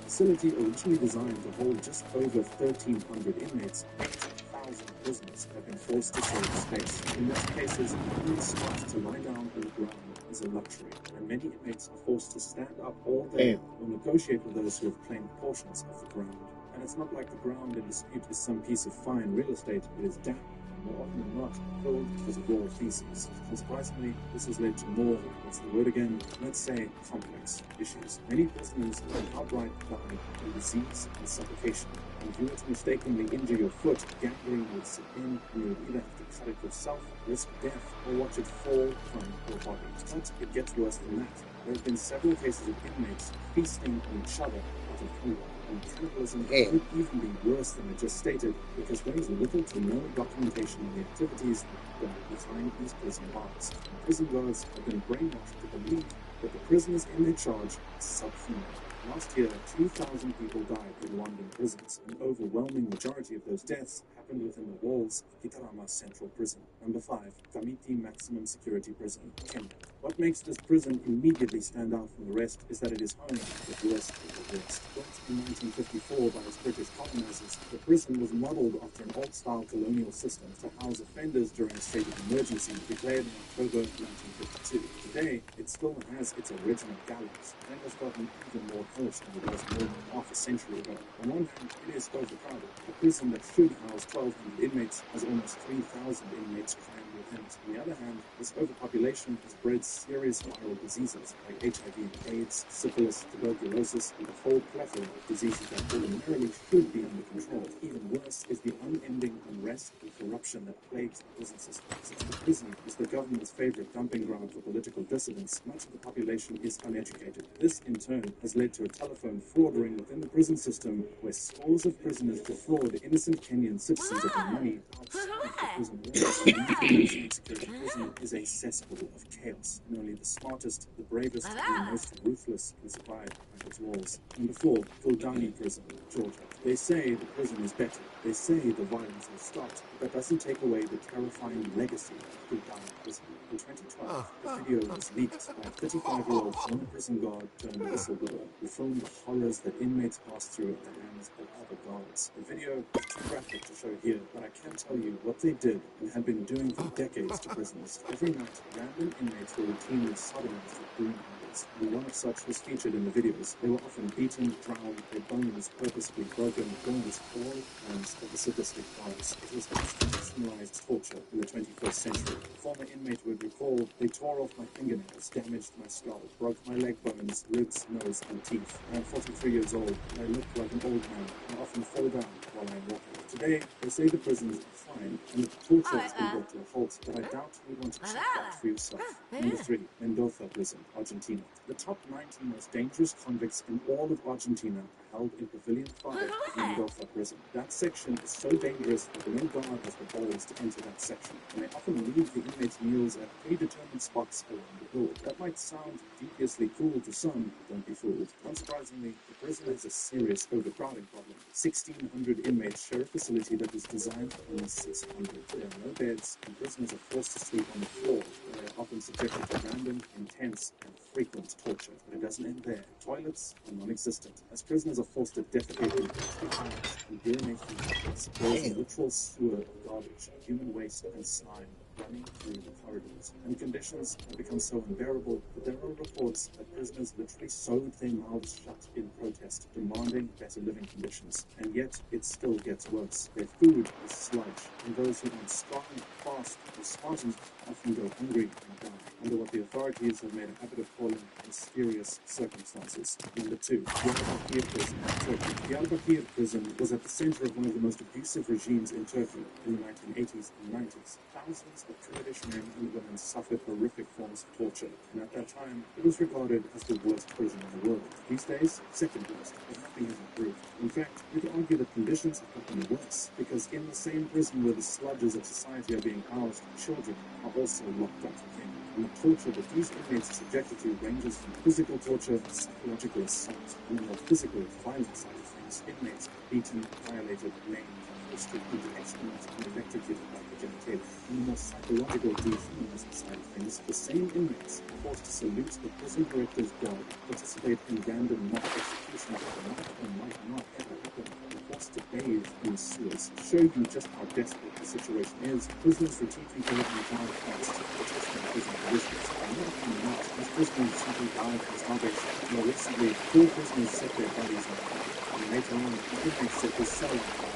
Speaker 5: facility originally designed to hold just over 1,300 inmates, 8,000 prisoners have been forced to share the space. In most cases, having a spot to lie down on the ground is a luxury, and many inmates are forced to stand up all day or negotiate with those who have claimed portions of the ground. And it's not like the ground in dispute is some piece of fine real estate. It is damp, and more often than not, filled with raw feces. Unsurprisingly, this has led to more, what's the word again? Let's say complex issues. Many prisoners have outright died of disease and suffocation. And if you were to mistakenly injure your foot, gangrene would set in, and you would either have to cut it yourself, risk death, or watch it fall from your body. But it gets worse than that. There have been several cases of inmates feasting on each other out of hunger. And cannibalism
Speaker 3: Damn.
Speaker 5: could even be worse than I just stated, because there is little to no documentation of the activities that are behind these prison bars. Prison guards have been brainwashed to believe that the prisoners in their charge are subhuman. Last year, 2,000 people died in Rwandan prisons. An overwhelming majority of those deaths happened within the walls of Gitarama Central Prison. Number 5, Kamiti Maximum Security Prison, Kenya. What makes this prison immediately stand out from the rest is that it is home to the worst of the worst. Built in 1954 by its British colonizers, the prison was modeled after an old-style colonial system to house offenders during a state of emergency declared in October 1952. Today, it still has its original gallows, and has gotten even more hellish than it was more than half a century ago. On one hand, it is overcrowded. A prison that should house 1,200 inmates has almost 3,000 inmates crammed within it. On the other hand, this overpopulation has bred serious viral diseases like HIV and AIDS, syphilis, tuberculosis, and a whole plethora of diseases that ordinarily should be under control. Even worse is the unending unrest and corruption that plagues the prison system. Since the prison is the government's favorite dumping ground for political dissidents, much of the population is uneducated. This, in turn, has led to a telephone fraud ring within the prison system where scores of prisoners defraud innocent Kenyan citizens of their money outside the prison walls. The maximum security prison is a cesspool of chaos, and only the smartest, the bravest, and the most ruthless can survive behind its walls. Number 4, Kuldani Prison, Georgia. They say the prison is better. They say the violence has stopped, but that doesn't take away the terrifying legacy of Kuldani Prison. In 2012, a video was leaked by a 35-year-old former prison guard turned whistleblower who filmed the horrors that inmates pass through at the hands of other guards. The video is too graphic to show here, but I can tell you what they did and had been doing for decades to prisoners. Every night, random inmates were routinely sodomized with broom handles, and one of such was featured in the videos. They were often beaten, drowned, their bones purposefully broken, almost all hands of the sadistic guards. It was institutionalized torture in the 21st century. A former inmate would recall, they tore off my fingernails, damaged my skull, broke my leg bones, ribs, nose, and teeth. I am 43 years old, and I look like an old man. I often fall down while I am walking. Today, they say the prisons are fine, and that the torture has been brought to a halt, but I doubt you want to check that for yourself. Number 3, Mendoza Prison, Argentina. The top 90 most dangerous convicts in all of Argentina are held in Pavilion 5 of Mendoza Prison. That section is so dangerous that no guard has the balls to enter that section, and they often leave the inmates' meals at predetermined spots around the door. That might sound deviously cool to some, but don't be fooled. Unsurprisingly, the prison has a serious overcrowding problem. 1,600 inmates share a facility that was designed for only 600. There are no beds, and prisoners are forced to sleep on the floor, where they are often subjected to random, intense, and frequent torture. But it doesn't end there. Toilets are non-existent, as prisoners are forced to defecate in plastic bags and urinate through buckets. There is a literal sewer of garbage, human waste, and slime running through the corridors, and conditions have become so unbearable that there are reports that prisoners literally sewed their mouths shut in protest, demanding better living conditions. And yet, it still gets worse. Their food is sludge, and those who eat strong, fast, or Spartans often go hungry and die, under what the authorities have made a habit of calling mysterious circumstances. Number 2, Diyarbakir Prison, Turkey. Diyarbakir Prison was at the center of one of the most abusive regimes in Turkey in the 1980s and 90s. Thousands of Kurdish men and women suffered horrific forms of torture, and at that time, it was regarded as the worst prison in the world. These days, second worst, but nothing has improved. In fact, you could argue that conditions have gotten worse, because in the same prison where the sludges of society are being housed, children are also locked up again. And the torture that these inmates are subjected to ranges from physical torture to psychological assault. On the more physical, violent side of things, inmates are beaten, violated, maimed, forced to eat excrement, and electrocuted by the genitalia. On the more psychological, dehumanizing side of things, the same inmates are forced to salute the prison director's god, participate in random mock executions that might or might not ever happen, and forced to bathe in the sewers. To show you just how desperate the situation is, prisoners routinely go to die fast, protesting prison conditions. And not only that, as prisoners simply die from starvation. More recently, 4 prisoners set their bodies on fire, and later on, the inmates set their cell on fire.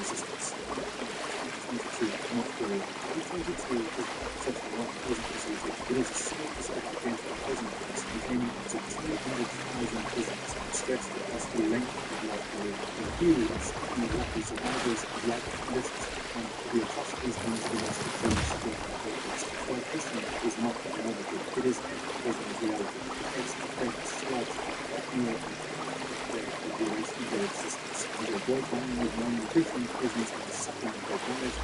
Speaker 5: Resistance. 2022, North Korea. 2022 is such a long prison facility. It is a series of identical prison camps containing up to 200,000 prisoners stretched across the length of North Korea. The huge unlucky survivors of life conditions and the atrocities and the most extreme security authorities. Exploitation is not technology. It is prison reality. It takes the sludge, black meal, and malnutrition, prisons are suffering their bodies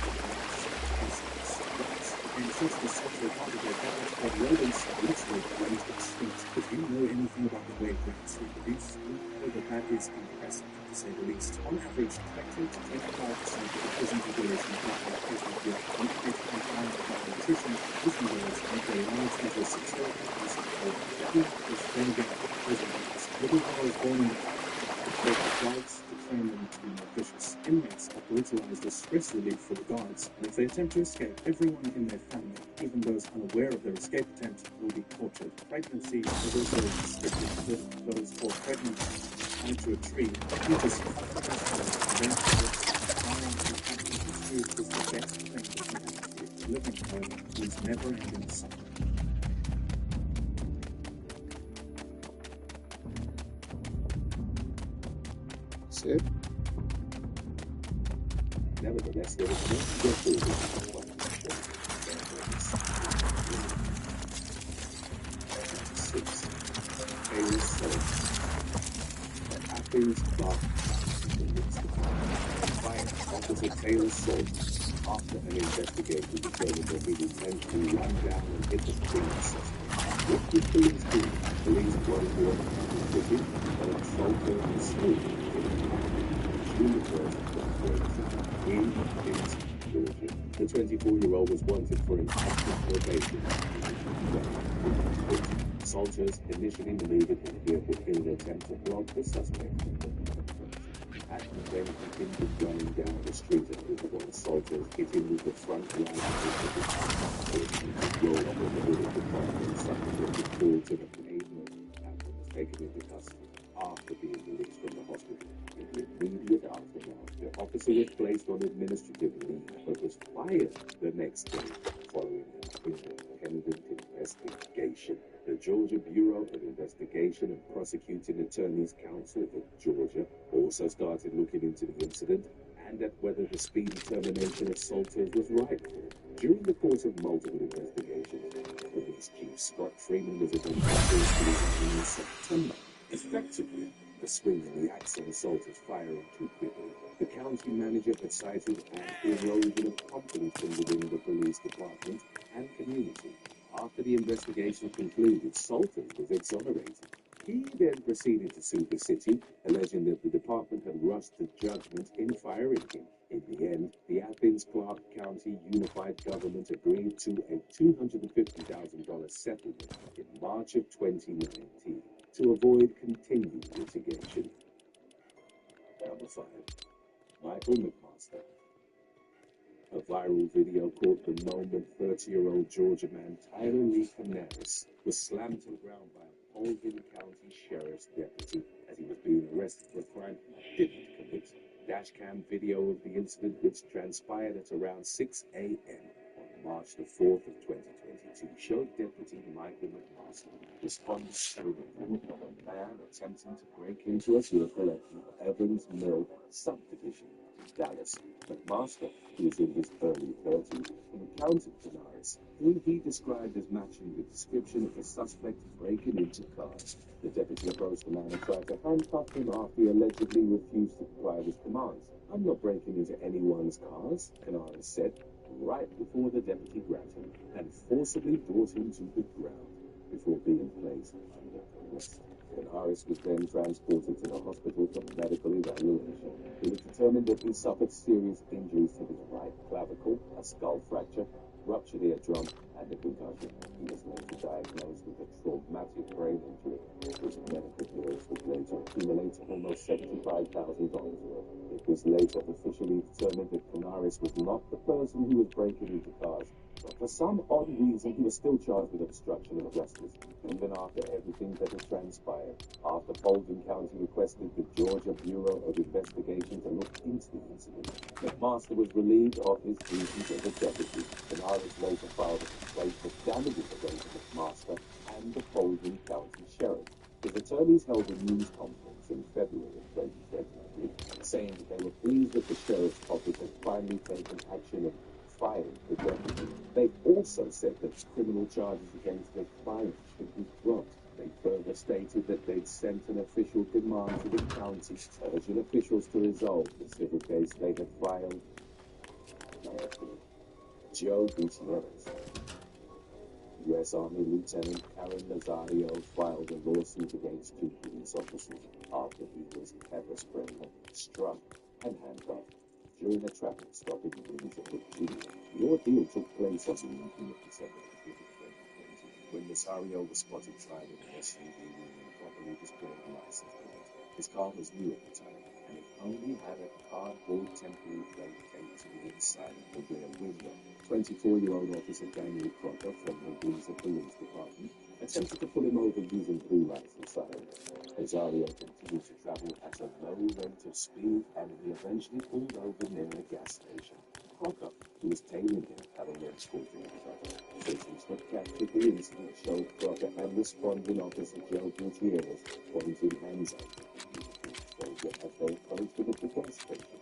Speaker 5: and since the central part of their diet of rodents literally runs extinct. If you know anything about the way rats reproduce, you know that is impressive, to say the least. On average, 20 to 25% of the prison population are affected with uneducated and malnutrition. Prison girls make their lives into a six-year-old piece of code. That is then again prison girls. Little girls born in the they have guards to train them to be more vicious. Inmates are brutalized as stress relief for the guards, and if they attempt to escape, everyone in their family, even those unaware of their escape attempt, will be tortured. Pregnancy is also restricted, with those caught pregnant tied to a tree. Fetus then food is the best thing that you can do. Living, however, means never-ending suffering.
Speaker 3: It.
Speaker 6: Nevertheless, there is no record Taylor Salt. Athens Clark fired Officer Taylor Salt after an investigation determined that he intentionally ran down and hit the police suspect. What did police do? Police brought to the city and assaulted the school. The 24-year-old was wanted for an active probation. Soldiers initially believed it would be an attempt to block the suspect. Action then continued running down the street and one soldiers hit him with the front line of the car. Roll up with the hood of the car and subsequently pulled to the pavement and was taken into custody after being released from the hospital. In the immediate aftermath, the officer was placed on administrative leave but was fired the next day following an independent investigation. The Georgia Bureau of Investigation and Prosecuting Attorneys Council of Georgia also started looking into the incident and at whether the speedy termination of Salters was rightful. During the course of multiple investigations, Police Chief Scott Freeman was identified in September. Effectively, the swing in the axe on Salters firing too quickly. The county manager had cited an erosion of confidence from within the police department and community. After the investigation concluded, Salters was exonerated. He then proceeded to sue the city, alleging that the department had rushed to judgment in firing him. In the end, the Athens-Clarke County Unified Government agreed to a $250,000 settlement in March of 2019 to avoid continued litigation. Number 5. Michael McMaster. A viral video caught the moment 30-year-old Georgia man Tyler Lee Canaris was slammed to the ground by a Paulding County Sheriff's deputy as he was being arrested for a crime he didn't commit. Dashcam video of the incident, which transpired at around 6 a.m. on March the 4th of 2022, showed Deputy Michael McMaster responding to a report of a man attempting to break into a vehicle at the Evans Mill subdivision in Dallas. McMaster, who is in his early 30s, encountered Canaris, whom he described as matching the description of the suspect breaking into cars. The deputy approached the man and tried to handcuff him after he allegedly refused to comply with his commands. "I'm not breaking into anyone's cars," Canaris said, right before the deputy grabbed him and forcibly brought him to the ground before being placed under arrest. Canaris was then transported to the hospital for medical evaluation. It was determined that he suffered serious injuries to his right clavicle, a skull fracture, ruptured eardrum, and a concussion. He was later diagnosed with a traumatic brain injury. His medical bills would later accumulate almost $75,000 worth. It was later officially determined that Canaris was not the person who was breaking into cars, but for some odd reason he was still charged with obstruction of justice, even after everything that had transpired. After Paulding County requested the Georgia Bureau of Investigation to look into the incident, McMaster was relieved of his duties as a deputy. Canaris later filed a complaint for damages against McMaster and the Paulding County Sheriff. His attorneys held a news conference in February of 2023, saying that they were pleased that the sheriff's office had finally taken action and fired the deputy. They also said that criminal charges against their client should be dropped. They further
Speaker 9: They stated that they'd sent an official demand to the county, urging officials to resolve the civil case they had filed. Number 3. Joe Gutierrez. U.S. Army Lieutenant Karen Nazario filed a lawsuit against 2 police officers after he was pepper sprayed, struck, and handcuffed during a traffic stop in Windsor, Virginia. The ordeal took place on the evening of December 2020, when Nazario was spotted driving an SUV with an improperly displayed license plate. His car was new at the time, and it only had a cardboard temporary plate taped to the inside of the rear window. 24-year-old Officer Daniel Crocker from the Windsor Police Department attempted to pull him over using blue lights and sirens. Nazario continued to travel at a low rate of speed, and he eventually pulled over near a gas station. Crocker, who was tailing him, having escorted each other. Citizens that captured the incident showed Crocker and responding Officer Joe Gutierrez pointing hands at him. As they approached the gas station,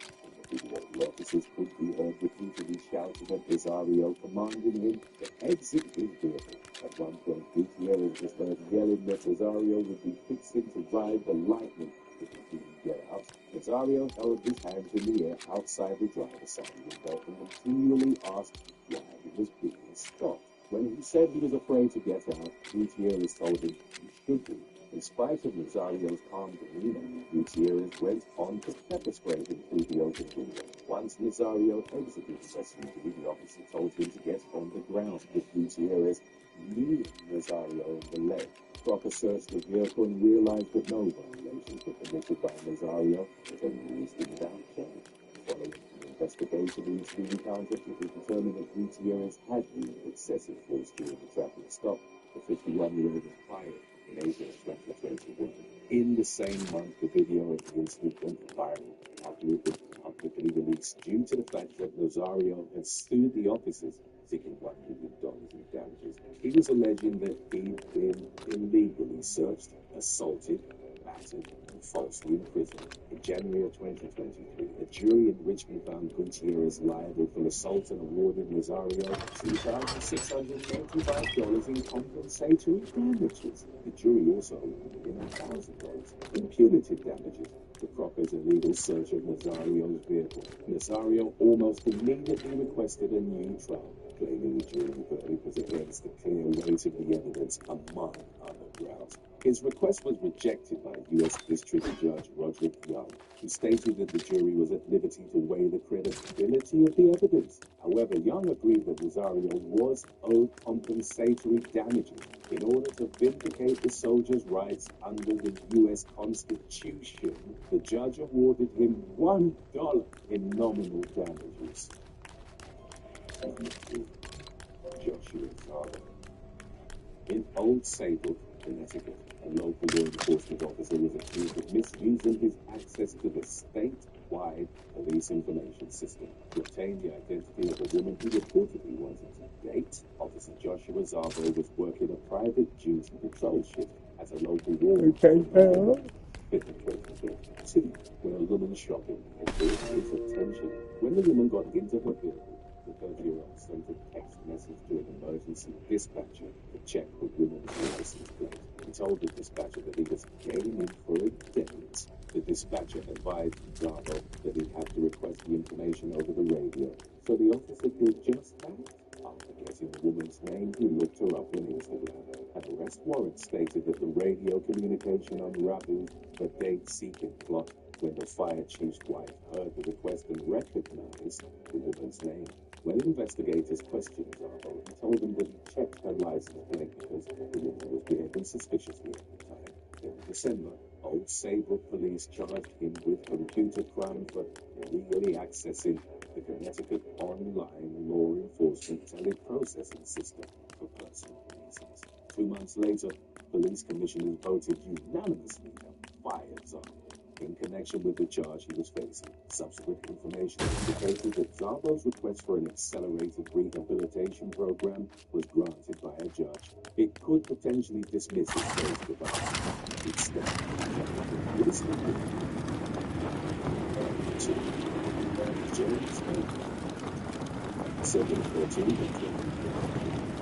Speaker 9: the officers could be heard repeatedly shouting at Nazario, commanding him to exit his vehicle. At one point, Gutierrez was heard yelling that Nazario would be fixing to ride the lightning if he didn't get out. Nazario held his hands in the air outside the driver's side window and continually asked why he was being stopped. When he said he was afraid to get out, Gutierrez told him he should be. In spite of Nazario's calm demeanor, Gutierrez went on to pepper spray him through the open window. Once Nazario exited the SUV, the officer told him to get on the ground, with Gutierrez kneeing Nazario in the leg. Crocker searched the vehicle and realized that no violations were committed by Nazario, but released him without charge. Following the investigation into the encounter, it was determined that Gutierrez had used excessive force during the traffic stop. The 51-year-old was fired in April 2021. In the same month, the video of the incident went viral after it was publicly released due to the fact that Nazario had sued the officers, seeking $1 million in damages. He was alleging that he'd been illegally searched, assaulted, battered, and falsely imprisoned. In January of 2023, a jury in Richmond found Gutierrez liable for assault and awarded Nazario $2,695 in compensatory damages. The jury also awarded him $1,000 in punitive damages for Crocker's illegal search of Nazario's vehicle. Nazario almost immediately requested a new trial, claiming the jury verdict was against the clear weight of the evidence, among other grounds. His request was rejected by U.S. District Judge Roderick Young, who stated that the jury was at liberty to weigh the credibility of the evidence. However, Young agreed that Nazario was owed compensatory damages in order to vindicate the soldiers' rights under the U.S. Constitution. The judge awarded him $1 in nominal damages. Number 2. Joshua Zardo. In Old Saybrook, Connecticut, a local law enforcement officer was accused of misusing his access to the statewide police information system to obtain the identity of a woman he reportedly wanted to date. Officer Joshua Zardo was working a private duty patrol shift at a local law enforcement when a woman shopping and caught his attention. When the woman got into her vehicle, the 30-year-old sent a text message to an emergency dispatcher to check the woman's license plate. He told the dispatcher that he was getting in for a date. The dispatcher advised Zardo that he'd have to request the information over the radio. So the officer did just that. After getting the woman's name, he looked her up on Instagram. An arrest warrant stated that the radio communication unraveled the date-seeking plot when the fire chief's wife heard the request and recognized the woman's name. When investigators questioned Zardo, he told them that he checked her license plate because the woman was behaving suspiciously at the time. In December, Old Saybrook police charged him with computer crime for illegally accessing the Connecticut Online Law Enforcement Teleprocessing System for personal reasons. 2 months later, police commissioners voted unanimously to fire Zardo in connection with the charge he was facing. Subsequent information indicated that Zardo's request for an accelerated rehabilitation program was granted by a judge. It could potentially dismiss his case without instead. James 7:14.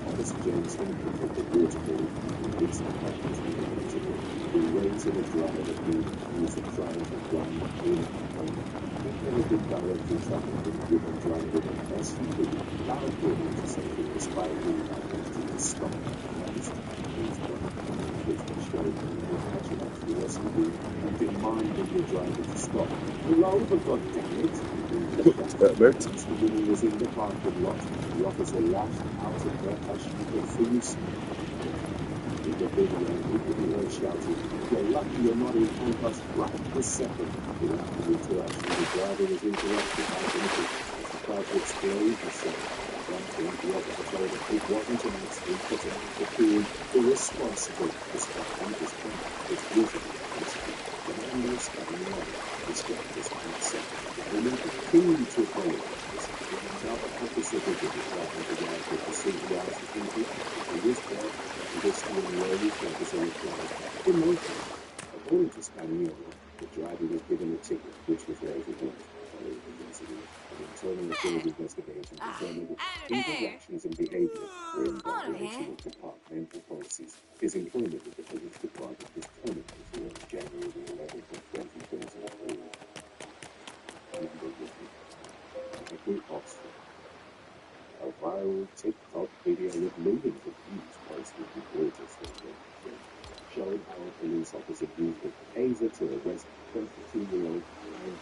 Speaker 9: Officer James took the water bottle and did some practice with the the ways of the driver being accused of trying to run in home. There have been directing traffic with a woman driving an SUV loud warning to say that despite being identity to stop. Footage showed people catching up to the SUV and demanding the driver to stop. Pull over, goddammit! Once the woman was in the parking lot, the officer lashed out at her as she refused. In the video, we could be heard shouting, "You're lucky you're not in handcuffs right this second." Without the interaction, the driver was interrupted by benefit. She tried to explain herself. At one point, the officer told her it wasn't an accident, but an act of being irresponsible. Despite Hunter's point, it's beautiful. The man was standing up. This guy was upset. The woman continued to apologize. Another officer did the driving to ride with the supervisor people. He was there. This being raised officer replied, "Emotion." According to Spaniolo, the driver was given a ticket, which was later dropped. Following the incident, an internal affairs investigation determined that people's actions and behavior were in violation of departmental policies. His employment with the police department was terminated on January 11th of 2023. Michael Oxford. A viral TikTok video with millions of views posted in August of 2020 showed how a police officer used a taser to arrest 22-year-old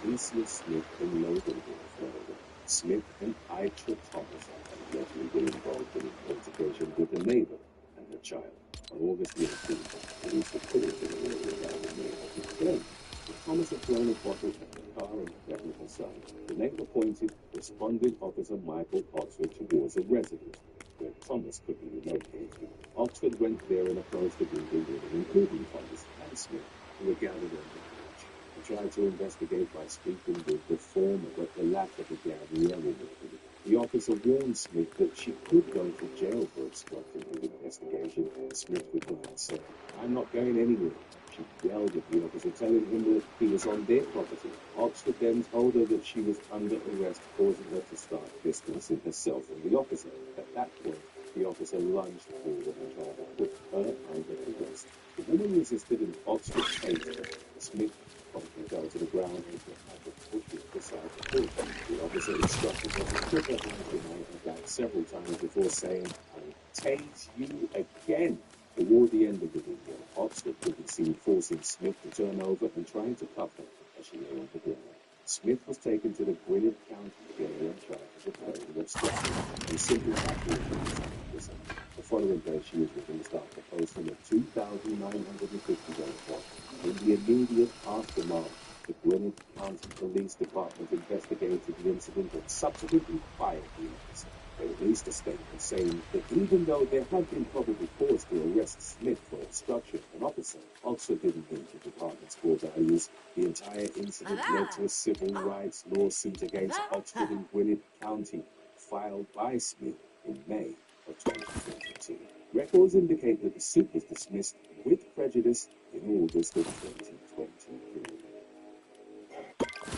Speaker 9: Alicia Smith in Loganville, Florida. Smith and Aisha Thomas had allegedly been involved in an altercation with a neighbor and her child. On August 18th, police reported the neighbor's claim that Thomas had thrown a bottle at the car and threatened her son. The neighbor pointed responding officer Michael Oxford towards a residence where Thomas could be relocated. Oxford went there and approached the group of women, including Thomas and Smith, who were gathered on the porch. He tried to investigate by speaking with the former, but the latter began yelling at him. The officer warned Smith that she could go to jail for obstructing the investigation. Smith replied, saying, "I'm not going anywhere." She yelled at the officer, telling him that he was on their property. Oxford then told her that she was under arrest, causing her to start distancing herself from the officer. At that point, the officer lunged forward and tried to put her under arrest. The woman resisted and Oxford tased her. Smith promptly fell to the ground and had to push her beside the porch. The officer instructed her to put her hands behind her back several times before saying, "I'll tase you again." Toward the end of the video, Oxford could be seen forcing Smith to turn over and trying to cuff her as she lay on the ground. Smith was taken to the Gwinnett County Jail and charged with felony obstruction and simply officer. The following day, she was released after posting a $2,950 bond. In the immediate aftermath, the Gwinnett County Police Department investigated the incident and subsequently fired the officer. They released a statement saying that even though there had been probable cause to arrest Smith for obstruction of an officer, Oxford didn't meet the department's core values. The entire incident led to a civil rights lawsuit against Oxford and Gwinnett County, filed by Smith in May of 2022. Records indicate that the suit was dismissed with prejudice in August of 2023.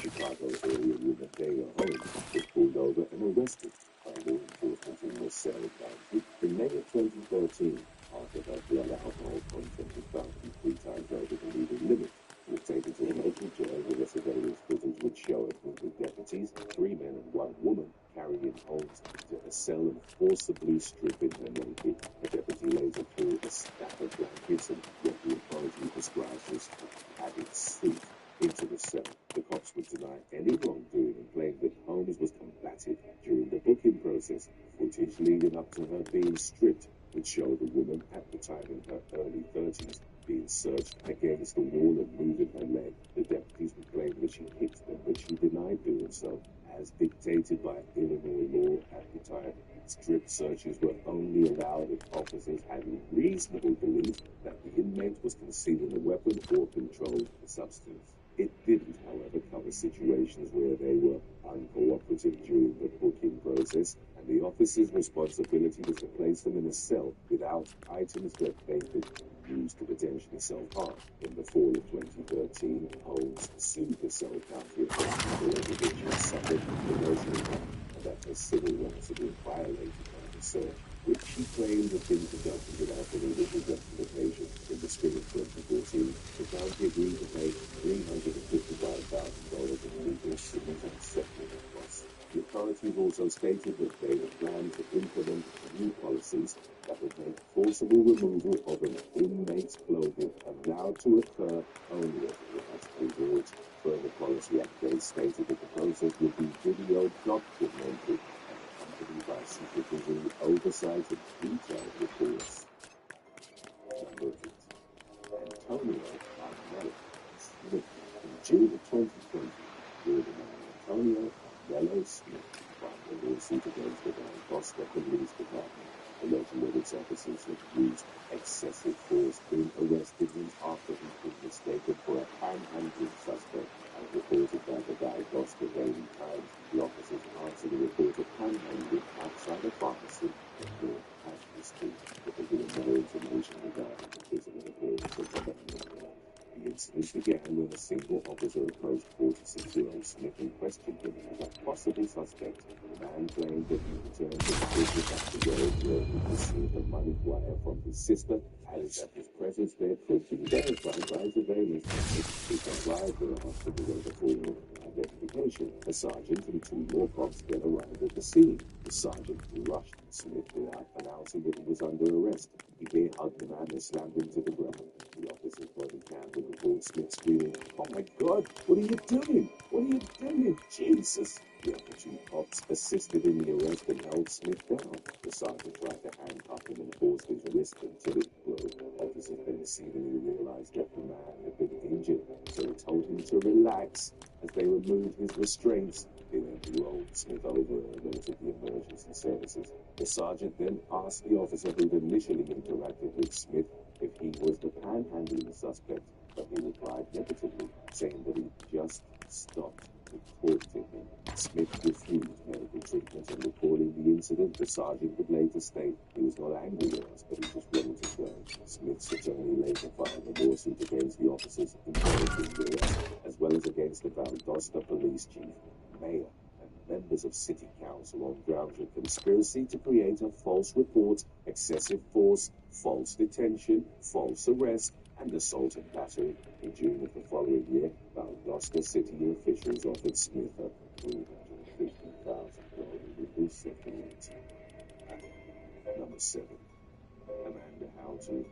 Speaker 9: Chicago's area woman Dana Holmes was pulled over and arrested by law enforcement in LaSalle County in May of 2013 after her blood alcohol content was found to be 3 times over the legal limit. She was taken to a local jail where the surveillance footage would show a group of deputies, 3 men and 1 woman, carrying Holmes into a cell and forcibly stripping her naked. A deputy later threw a stack of blankets and what the authority described as a padded suit into the cell. The cops would deny any wrongdoing and claimed that Holmes was combative during the booking process. Footage leading up to her being stripped would show the woman at the time in her early 30s being searched against the wall and moving her leg. The deputies would claim that she hit them, but she denied doing so, as dictated by Illinois law at the time. Strip searches were only allowed if officers had reasonable belief that the inmate was concealing a weapon or controlled a substance. It didn't, however, cover situations where they were uncooperative during the booking process, and the officer's responsibility was to place them in a cell without items that they could use to potentially self-harm. In the fall of 2013, Holmes sued the Cell County authorities alleging that she suffered emotional harm and that her civil rights had been violated by the search. which she claimed had been conducted without any legal justification. In the spring of 2014, the county agreed to pay $355,000 in legal fees and settlement costs. The authorities also stated that they had planned to implement new policies that would make forcible removal of an inmate's clothing allowed to occur only at the last resort. Further policy updates stated that the process would be video documented and accompanied by supervisory oversight of detailed reports. Number 8. Antonio Carmelo Smith. In June of 2020, Antonio Carmelo Smith filed a lawsuit against the Valdosta Police Department, alleging that its officers had used excessive force in arresting him after he'd been mistaken for a panhandling suspect. As reported by the Valdosta Daily Times, the officers answered a report of panhandling outside a pharmacy at North Ashley Street, but they given no information regarding the physical appearance of the man. The incident began when a single officer approached 46-year-old Smith and questioned him as a possible suspect. The man claimed that he returned to the business after where he received a money wire from his sister, and that his presence there could be verified by surveillance cameras. He complied with a hospital order for identification. A sergeant and 2 more cops then arrived at the scene. The sergeant rushed Smith without announcing that he was under arrest. He then hugged the man and slammed him to the ground. The officer's body cam would record Smith screaming, "Oh my God, what are you doing? What are you doing? Jesus!" The other 2 cops assisted in the arrest and held Smith down. The sergeant tried to handcuff him and forced his wrist until it broke. Officers then seemingly realized that the man had been injured, so they told him to relax as they removed his restraints. They then rolled Smith over and alerted the emergency services. The sergeant then asked the officer who'd initially interacted with Smith if he was the panhandling suspect, but he replied negatively, saying that he just stopped to talk to him. Smith refused medical treatment, and recalling the incident, the sergeant would later state he was not angry with us, but he just wanted to go. Smith's attorney later filed a lawsuit against the officers involved in the arrest, as well as against the Valdosta police chief, mayor, and members of city council on grounds of conspiracy to create a false report, excessive force, false detention, false arrest, and assault and battery. In June of the following year, Valdosta city officials offered Smith a $350,000 legal settlement. Number 7. Amanda Houghton.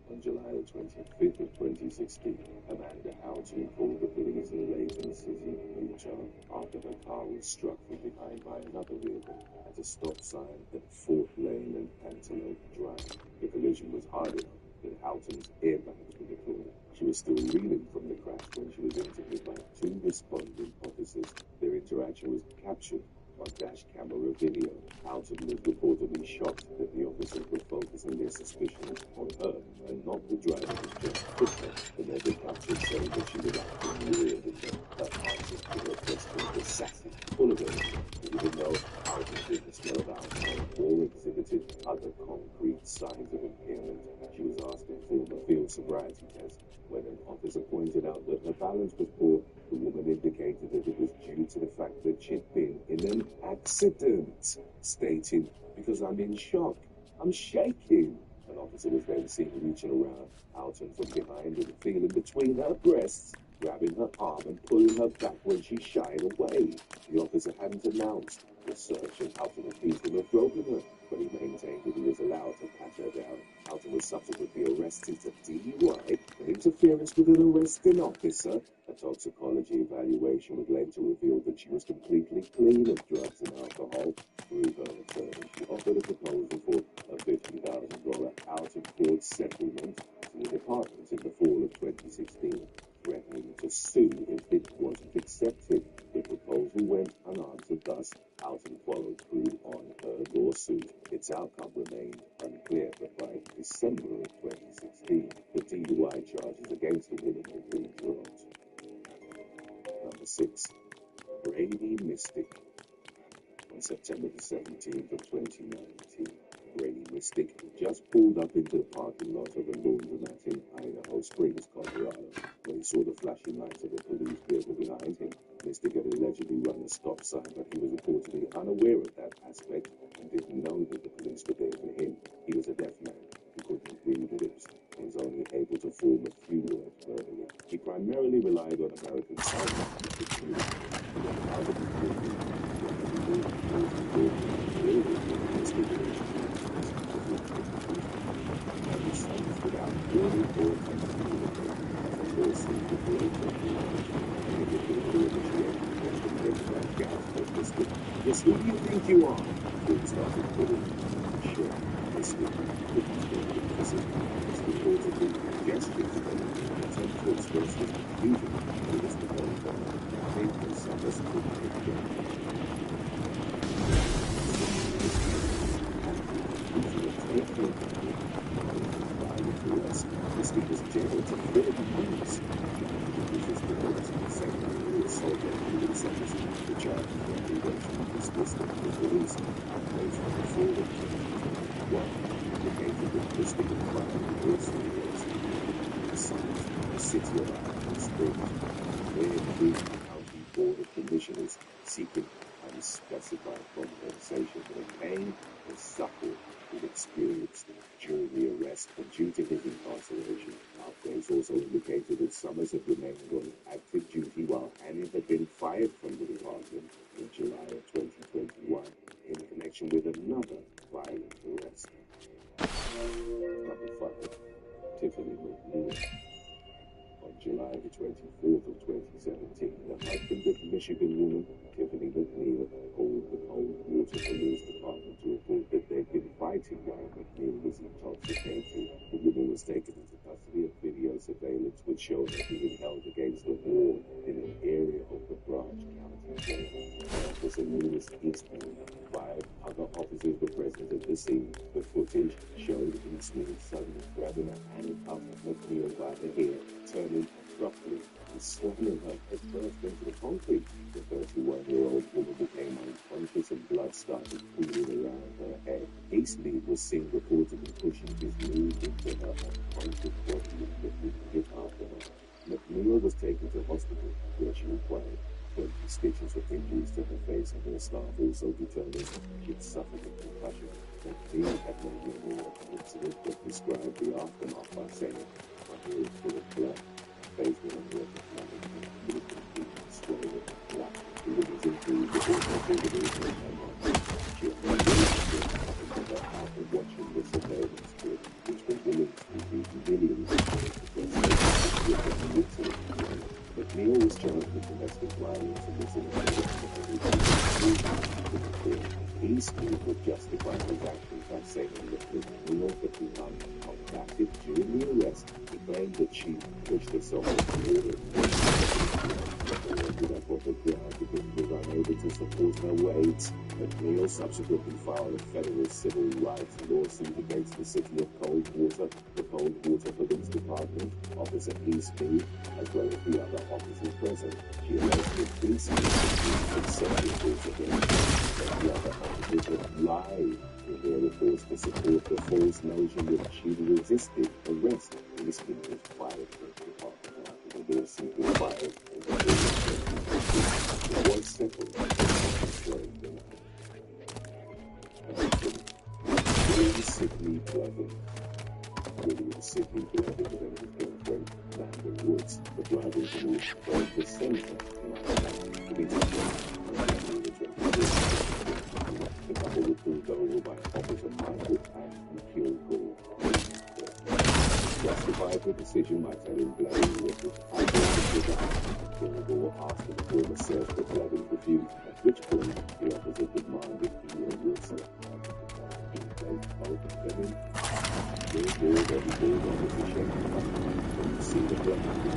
Speaker 9: On July the 25th of 2016, Amanda Houghton called the police in Layton City, Utah, after her car was struck from behind by another vehicle at a stop sign at Fort Lane and Antelope Drive. The collision was hard enough that Houghton's airbags were deployed. She was still reeling from the crash when she was interviewed by 2 responding officers. Their interaction was captured on dash camera video. Houghton was reportedly shocked that the officers were focusing their suspicions on her and not the driver who just hit her. The men were captured saying that she was acting weird and that her answers to her questions were sassy, full of energy. Even though Houghton didn't smell of alcohol or exhibited other concrete signs of impairment, she was asked to perform a field sobriety test. When an officer pointed out that her balance was poor, the woman indicated that it was due to the fact that she'd been in an accident, stating, "Because I'm in shock, I'm shaking." An officer was then seen reaching around Houghton from behind and feeling between her breasts, grabbing her arm and pulling her back when she shied away. The officer hadn't announced the search and Houghton accused him of groping her, but he maintained that he was allowed to pat her down. Houghton was subsequently arrested for DUI and interference with an arresting officer. A toxicology evaluation would later reveal that she was completely clean of drugs and alcohol. Through her attorney, she offered a proposal for a $50,000 out-of-court settlement to the department in the fall of 2016, threatening to sue if it wasn't accepted. The proposal went unanswered, thus Houghton followed through on her lawsuit. Its outcome remained unclear, but by December of 2016, the DUI charges against the woman had been dropped. Number 6. Brady Mystic. On September the 17th of 2019, Brady Mystic just pulled up into the parking lot of a laundromat in Idaho Springs, Colorado, when he saw the flashing lights of a police vehicle behind him. Mystic had allegedly run a stop sign, but he was reportedly unaware of that aspect and didn't know that the police were there for him. He was a deaf man who couldn't read lips and was only able to form a few words verbally. He primarily relied on American Sign Language to communicate. But when other people without warning or attempt to communicate, as a force seemed to create a language, and it would be initiated against the great black guys that whispered, "Yes, who do you think you are?" Food started pulling, sure, listening, looking for the kissing, as reportedly gestures to them, an attempt to express his confusion, but it was the whole thing. I think that some of us couldn't get together. The speaker's jailed for 30 months. The second soldier who sentenced the charge of convention dismissed the police outrage from the forward. One indicated that listing of crime also was the summit, the city of Ireland Springs, where the county board of commissioners seeking unspecified compensation for the pain and suffering he experienced during the arrest and due to his incarceration. Updates also indicated that Summers had remained on active duty while Annie had been fired from the department in July of 2021 in connection with another violent arrest. Number 5. Tiffany McNeil. On July the 24th of 2017, the husband of Michigan woman Tiffany McNeil called the Cold Water Police Department to report that they'd been fighting while McNeil was intoxicated. The woman was taken into custody of video surveillance which showed her being held against the wall in an area of the Branch County Jail. Officer Lewis Eastman and 5 other officers were present at the scene. The footage showed Eastman suddenly grabbing a handcuff of McNeil by the hair, turning abruptly and slamming her head first into the concrete. The 31-year-old woman became unconscious and blood started pooling around her head. Eastman was seen reportedly pushing his knee into her unconscious body and lifting it after her. McNeil was taken to hospital where she required 20 stitches of injuries to her face, and her staff also determined she had suffered a concussion. McNeil had no memory of the incident but described the aftermath by saying, "My hair is full of blood. My face was unrecognized and could have been deeply swollen with blood." The woman's injuries were also visible in her mind. She had no memory after watching the surveillance clip, which the woman received millions of dollars to press. McNeil was charged with domestic violence and was in Eastman would justify his actions by saying that McNeil had become combative during the arrest. He claimed that she pushed herself off the water ended up off the ground because she was unable to support her weight. McNeil subsequently filed a federal civil rights lawsuit against the city of Coldwater, the Coldwater Police Department, Officer Eastman, as well as the other officers present. She alleged that Eastman had accepted calls against her. The other officers had lied in their reports to support the false notion that she resisted arrest. Eastman was fired from the department after the lawsuit was filed. It was settled. William Sidney Blevins. William Sidney Blevins and his girlfriend, Landon Woods, the Blevins moved from the center in Ireland. The couple were pulled over by Officer Michael and Kilgore. Justified the decision by telling Blevins that his eyeglasses were down. Kilgore asked him for a search, but Blevins refused, at which point the officer demanded he and Woodson both of them. Kilgore then called Officer Shepard up to see the Blevins.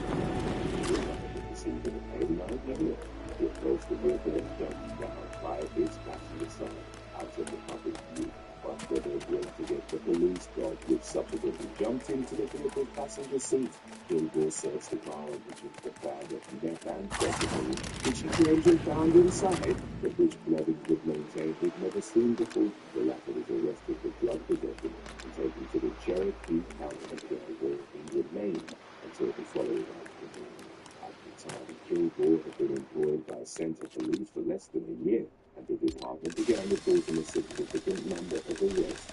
Speaker 9: To see the headline area. He approached the vehicle and jumped down by his passenger side out of the public view. After they went to get the police dog, which subsequently jumped into the vehicle's passenger seat. Kilgore searched the car and produced a bag of methamphetamine, which he claimed he found inside, but which Blevins would maintain he'd never seen before. The latter was arrested for drug possession and taken to the Cherokee County Jail, where he remained until the following afternoon. At the time, Kilgore had been employed by Center Police for less than a year, and the department began reporting a significant number of arrests,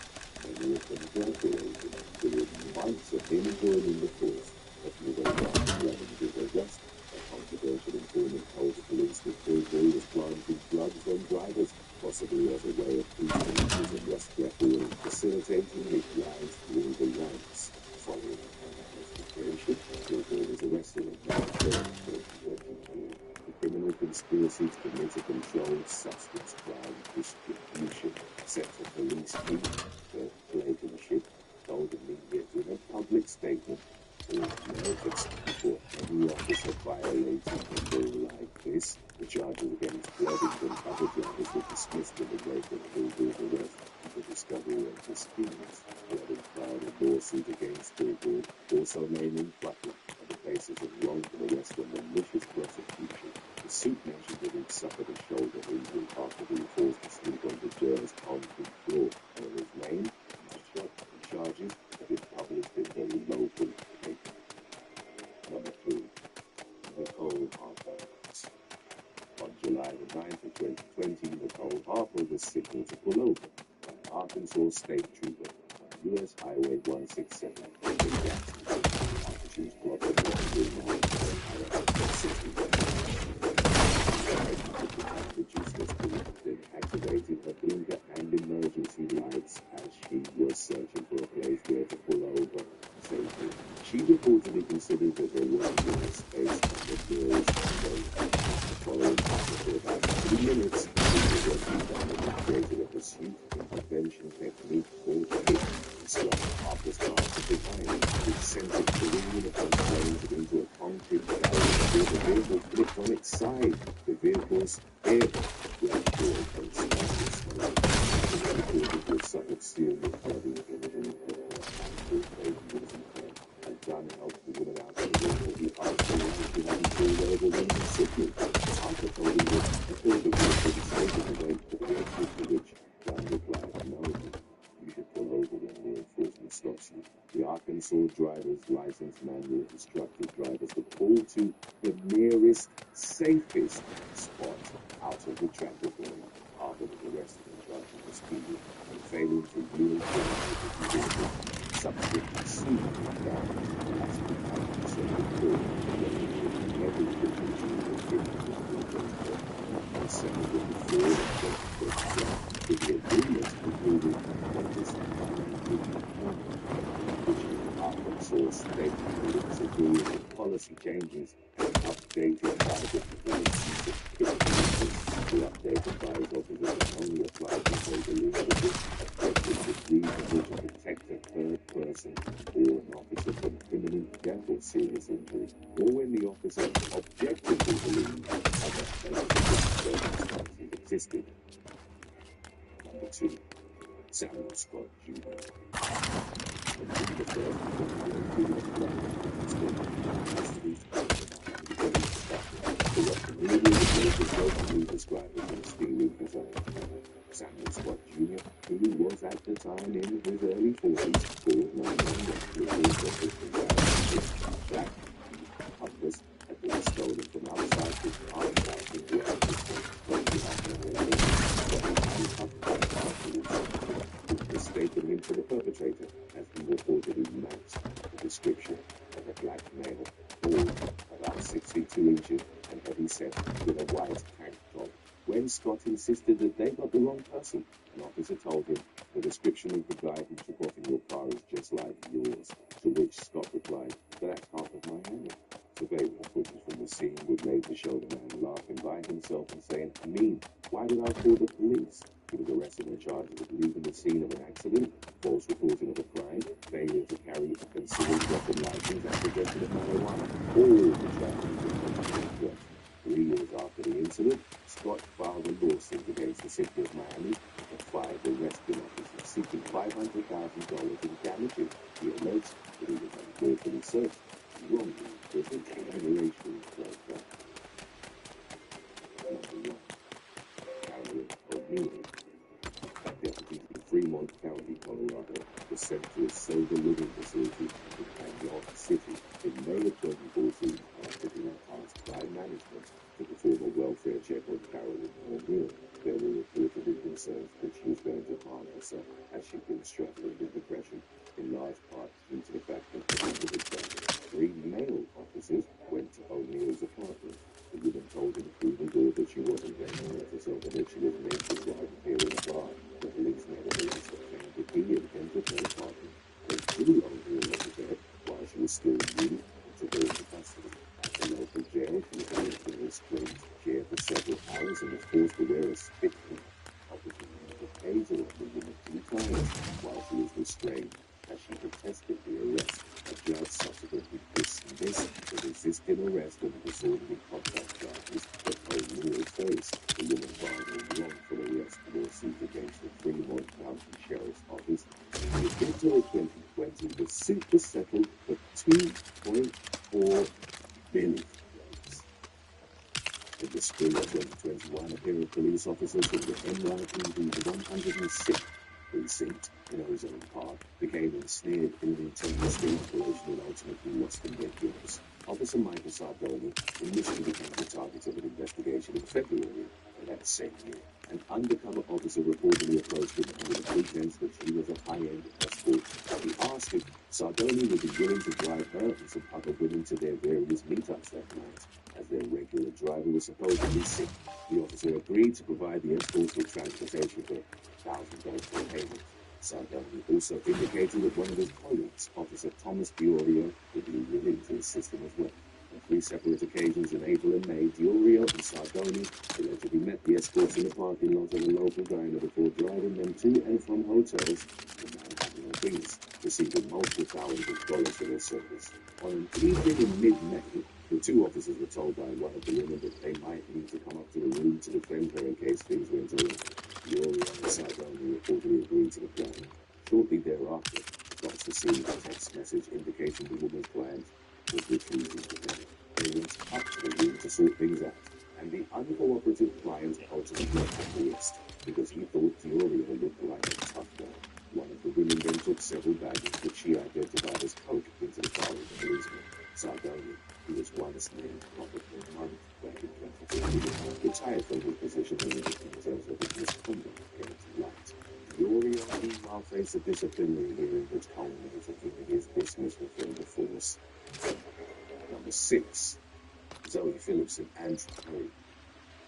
Speaker 9: many of them drug-related, within months of him joining the force. But midway after running his arrest, a confidential informant told the police that Bill was planting drugs on drivers, possibly as a way of boosting his arrest record and facilitating his rise through the ranks. Following an investigation, Bill was arrested on March 3rd, 2022. The criminal conspiracy to commit a controlled substance crime distribution set a police chief, Kurt Blankenship, told the media in a public statement, "All nervous before any officer violating a law like this. The charges against Bloodington and other drivers were dismissed in the wake of Bill's arrest and the discovery of the schemes. Blooding filed a lawsuit against Bill, also naming Butler on the basis of wrongful arrest and malicious prosecution. The suit mentioned that he'd suffered a shoulder injury after being forced to sleep on the jail's concrete floor, and his name and charges have been published in the local paper." Number 3. Nicole Harper. On July the 9th of 2020, Nicole Harper was signaled to pull over by an Arkansas state trooper on U.S. Highway 167 in Jacksonville after she was blocked in the then activated her blinker and emergency lights as she was searching for a place where to pull over safely. She reportedly considered that there wasn't enough space on the nearest road. Following for about 3 minutes, people were created a pursuit intervention technique called HIT. Struck Harper's car to behind, which sent it careening upon planes into a concrete barrier before the vehicle flipped on its side. The vehicle's airbag went forward and smashed its smoke. The vehicle was suffered serious flooding in the and John helped the woman out of the vehicle. He asked her if she hadn't pulled over when he was signaled. Harper told him that he thought the vehicle was safe to wait for the exit, to which John replied, "No, you should pull over when law enforcement stops you." The Arkansas driver's license manual instructed drivers to pull to the nearest, safest spot out of the traffic lane. Harper was arrested and charged with speeding and failing to yield to the vehicle. Subsequently sued down the last Arkansas report every December 24th, with the agreement concluded that this Arkansas state police agreed with policy changes and updated private policy. The update advised officers only applied to the legal objectives reasonable to protect a third person or an officer from imminent death or serious injury, or when the officer objectively believed other circumstances existed. Number 2. Samuel Scott Jr. Samuel Scott Jr., who was at the time in his early 40s, called 911 that compass had been stolen from outside his aunt's house in mistaken him for the perpetrator, as he reportedly matched the description of a black male, bald, about 62 inches, and heavy set with a white tank top. When Scott insisted that they got the wrong person, an officer told him, "The description of the guy who took off in your car is just like yours," to which Scott replied, "But that's half of my handle." Surveillance footage from the scene would later show the man laughing by himself and saying, "I mean, why did I call the police?" He was arrested and charged with leaving the scene of an accident, false reporting of a crime, failure to carry a concealed weapon license, and possession of marijuana. All the charges were correct. 3 years after the incident, Scott filed a lawsuit against the city of Miami and 5 arresting officers seeking $500,000 in damages. He alleged that he was unlawfully searched, wrongly imprisoned, and racially charged. Number 1. Carolyn O'Neill. Deputies in Fremont County, Colorado, was sent to a sober living facility in Antioch City in May of 2014 after being tasked by management to perform a welfare check on Carolyn O'Neill. There were she'd been struggling with depression, in large part due to the fact that the 3 male officers went to O'Neill's apartment. The woman told him through the door that she wasn't very nervous over that she was made to drive here in a bar. The police nevertheless found that he had entered her apartment. They threw O'Neill over bed while she was still nude and took her into custody. At the local jail, she was held in restrained chair for several hours and was forced to wear a spit clean. Officers used a taser on the woman 2 times while she was restrained as she protested the arrest. A judge subsequently dismissed the resisting arrest and disorderly conduct charges that O'Neill faced. The woman filed a wrongful arrest lawsuit against the Fremont County Sheriff's Office. In April 2020, the suit was settled for $2.4 billion. In the spring of 2021, a pair of police officers from the NYPD's 106th precinct in Ozone Park became ensnared in an intense operation and ultimately lost their victims. Officer Michael Sardoni initially became the target of an investigation in February of that same year. An undercover officer reportedly approached him under the pretense that she was a high-end escort. He asked if Sardoni would be willing to drive her and some other women to their various meetups that night. As their regular driver was supposedly sick, the officer agreed to provide the escorts with transportation for $1,000 for payment. Sardoni also indicated that one of his colleagues, Officer Thomas Diorio, would be willing to assist him as well. On 3 separate occasions in April and May, Diorio and Sardoni allegedly met the escorts in the parking lot of a local diner before driving them to and from hotels in Manhattan and Queens, receiving multiple thousands of dollars for their service. On an evening in mid-May, the 2 officers were told by one of the women that they might need to come up to the room to defend her in case things went wrong. Diorio and Sardoni reportedly agreed to the plan. Shortly thereafter, Fox received a text message indicating the woman's client was refusing to pay. They went up to the room to sort things out, and the uncooperative client ultimately acquiesced because he thought Diorio looked like a tough guy. One of the women then took several bags which she identified as coke into the car of the policeman. Sardoni, who was once named Profitable Month back in 2020, retired from his position when the details of his misconduct came to light. Diorio meanwhile faced a disciplinary hearing which culminated in his dismissal from the force. Number 6. Zoe Phillips and Andrew Perry.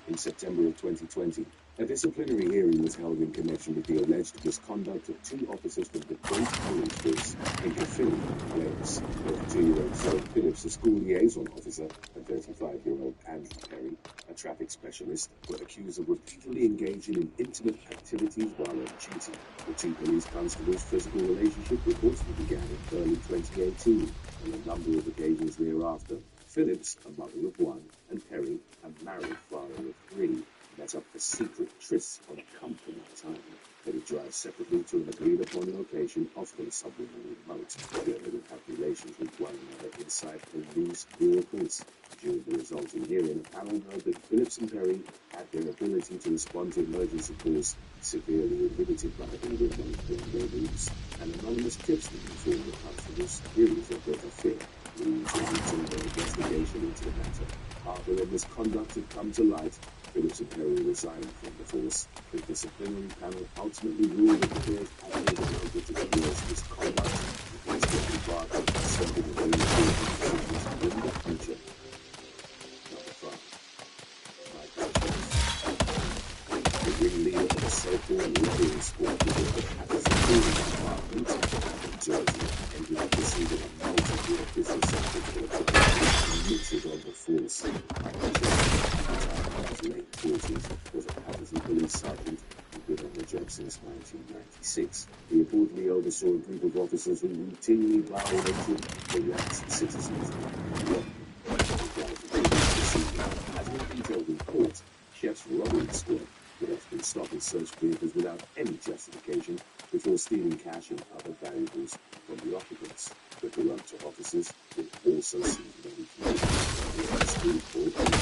Speaker 9: In September of 2020, a disciplinary hearing was held in connection with the alleged misconduct of 2 officers from the Great Police Force in Kissimmee, Wales. 32-year-old Zoe Phillips, a school liaison officer, and 35-year-old Andrew Perry, a traffic specialist, were accused of repeatedly engaging in intimate activities while on duty. The 2 police constables' physical relationship reportedly began in early 2018, on a number of occasions thereafter. Phillips, a mother of 1, and Perry, a married father of 3, met up for secret trysts on a company time. They would drive separately to an agreed-upon location, often subliminally remote, where they would have relations with one another inside police vehicles. During the resulting hearing, a panel held that Phillips and Perry had their ability to respond to emergency calls severely inhibited by the remote rendezvous. An anonymous tipster informed the constables theories of their affair, leading to an investigation into the matter. After the misconduct had come to light, Phillips and Perry resigned from the force. The disciplinary panel ultimately ruled that the pair's actions amounted to gross misconduct, and Deputy Barker suspended the decisions in the future. Number 5. Michael Jones. The ringleader of the so-called littering squad within the Patterson Building Department in Georgia ended up receiving a multi-year business certificate committed on the force. Michael Jones, in his late 40s, was a Patterson police sergeant who'd been on the job since 1996. He reportedly oversaw a group of officers who routinely violated the rights of citizens. As was detailed in court, Chef's robbery squad would often stop and search vehicles without any justification before stealing cash and other valuables from the occupants. The corrupt officers would also seize many vehicles the street court and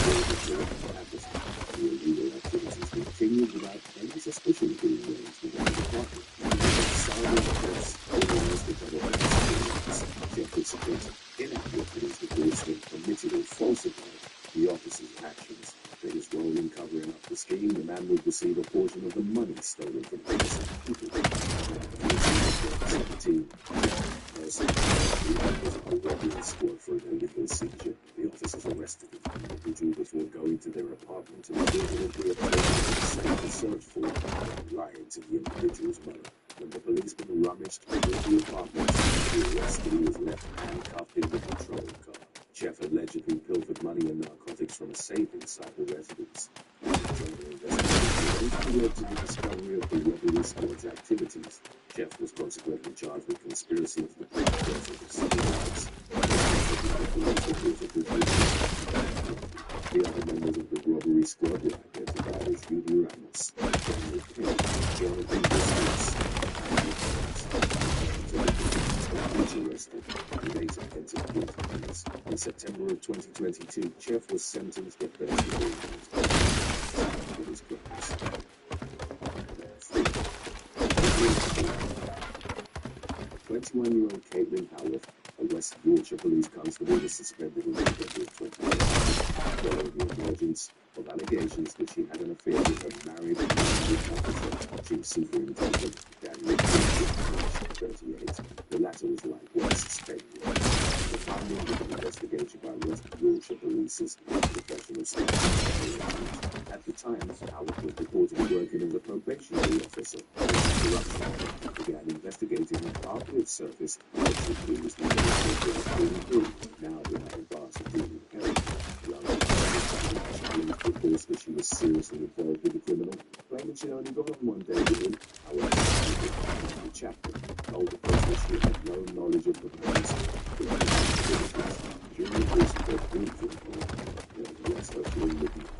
Speaker 9: the illegal activities continued without any suspicion being raised within the department. Silent press organized the government's surveillance. Jeff would support inaccurate police reports that permitted or falsified the officers' actions. For his role in covering up the scheme, the man would receive receive a portion of the money stolen from innocent people. 17. Person was a robbery squad for an illegal seizure. The officers arrested the individual before going to their apartment and reportedly obtained a search for lying to the individual's mother. When the policeman rummaged through the apartment, the arrestee was left handcuffed in the patrol car. Jeff allegedly pilfered money and narcotics from a safe inside the residence. The general investigation led to the discovery of the robbery squad's activities. Jeff was consequently charged with conspiracy to deprive persons of civil rights. The other members of the robbery squad were identified as Judy Ramos, Daniel Penn, Jonathan Busquets, each arrested and later entered court appeals. In September of 2022, Jeff was sentenced to 30 years for his crimes. 21-year-old Caitlin Howarth, a West Yorkshire police constable, was suspended in November of 2020 following the emergence of allegations that she had an affair with her married officer, Chief Superintendent Daniel 38. The latter was likewise suspended. The findings of an investigation by West Yorkshire Police's professional staff. At the time, Howarth was reportedly working as a probationary officer. Corruption began investigating him after it surfaced that she previously now behind bars of dealing heroin. Challenged reports that she was seriously involved with the criminal, claiming she only got on one day with him. However, the chaplain told the press that she had no knowledge of the man's activities. During the course of their brief report, the arrest of the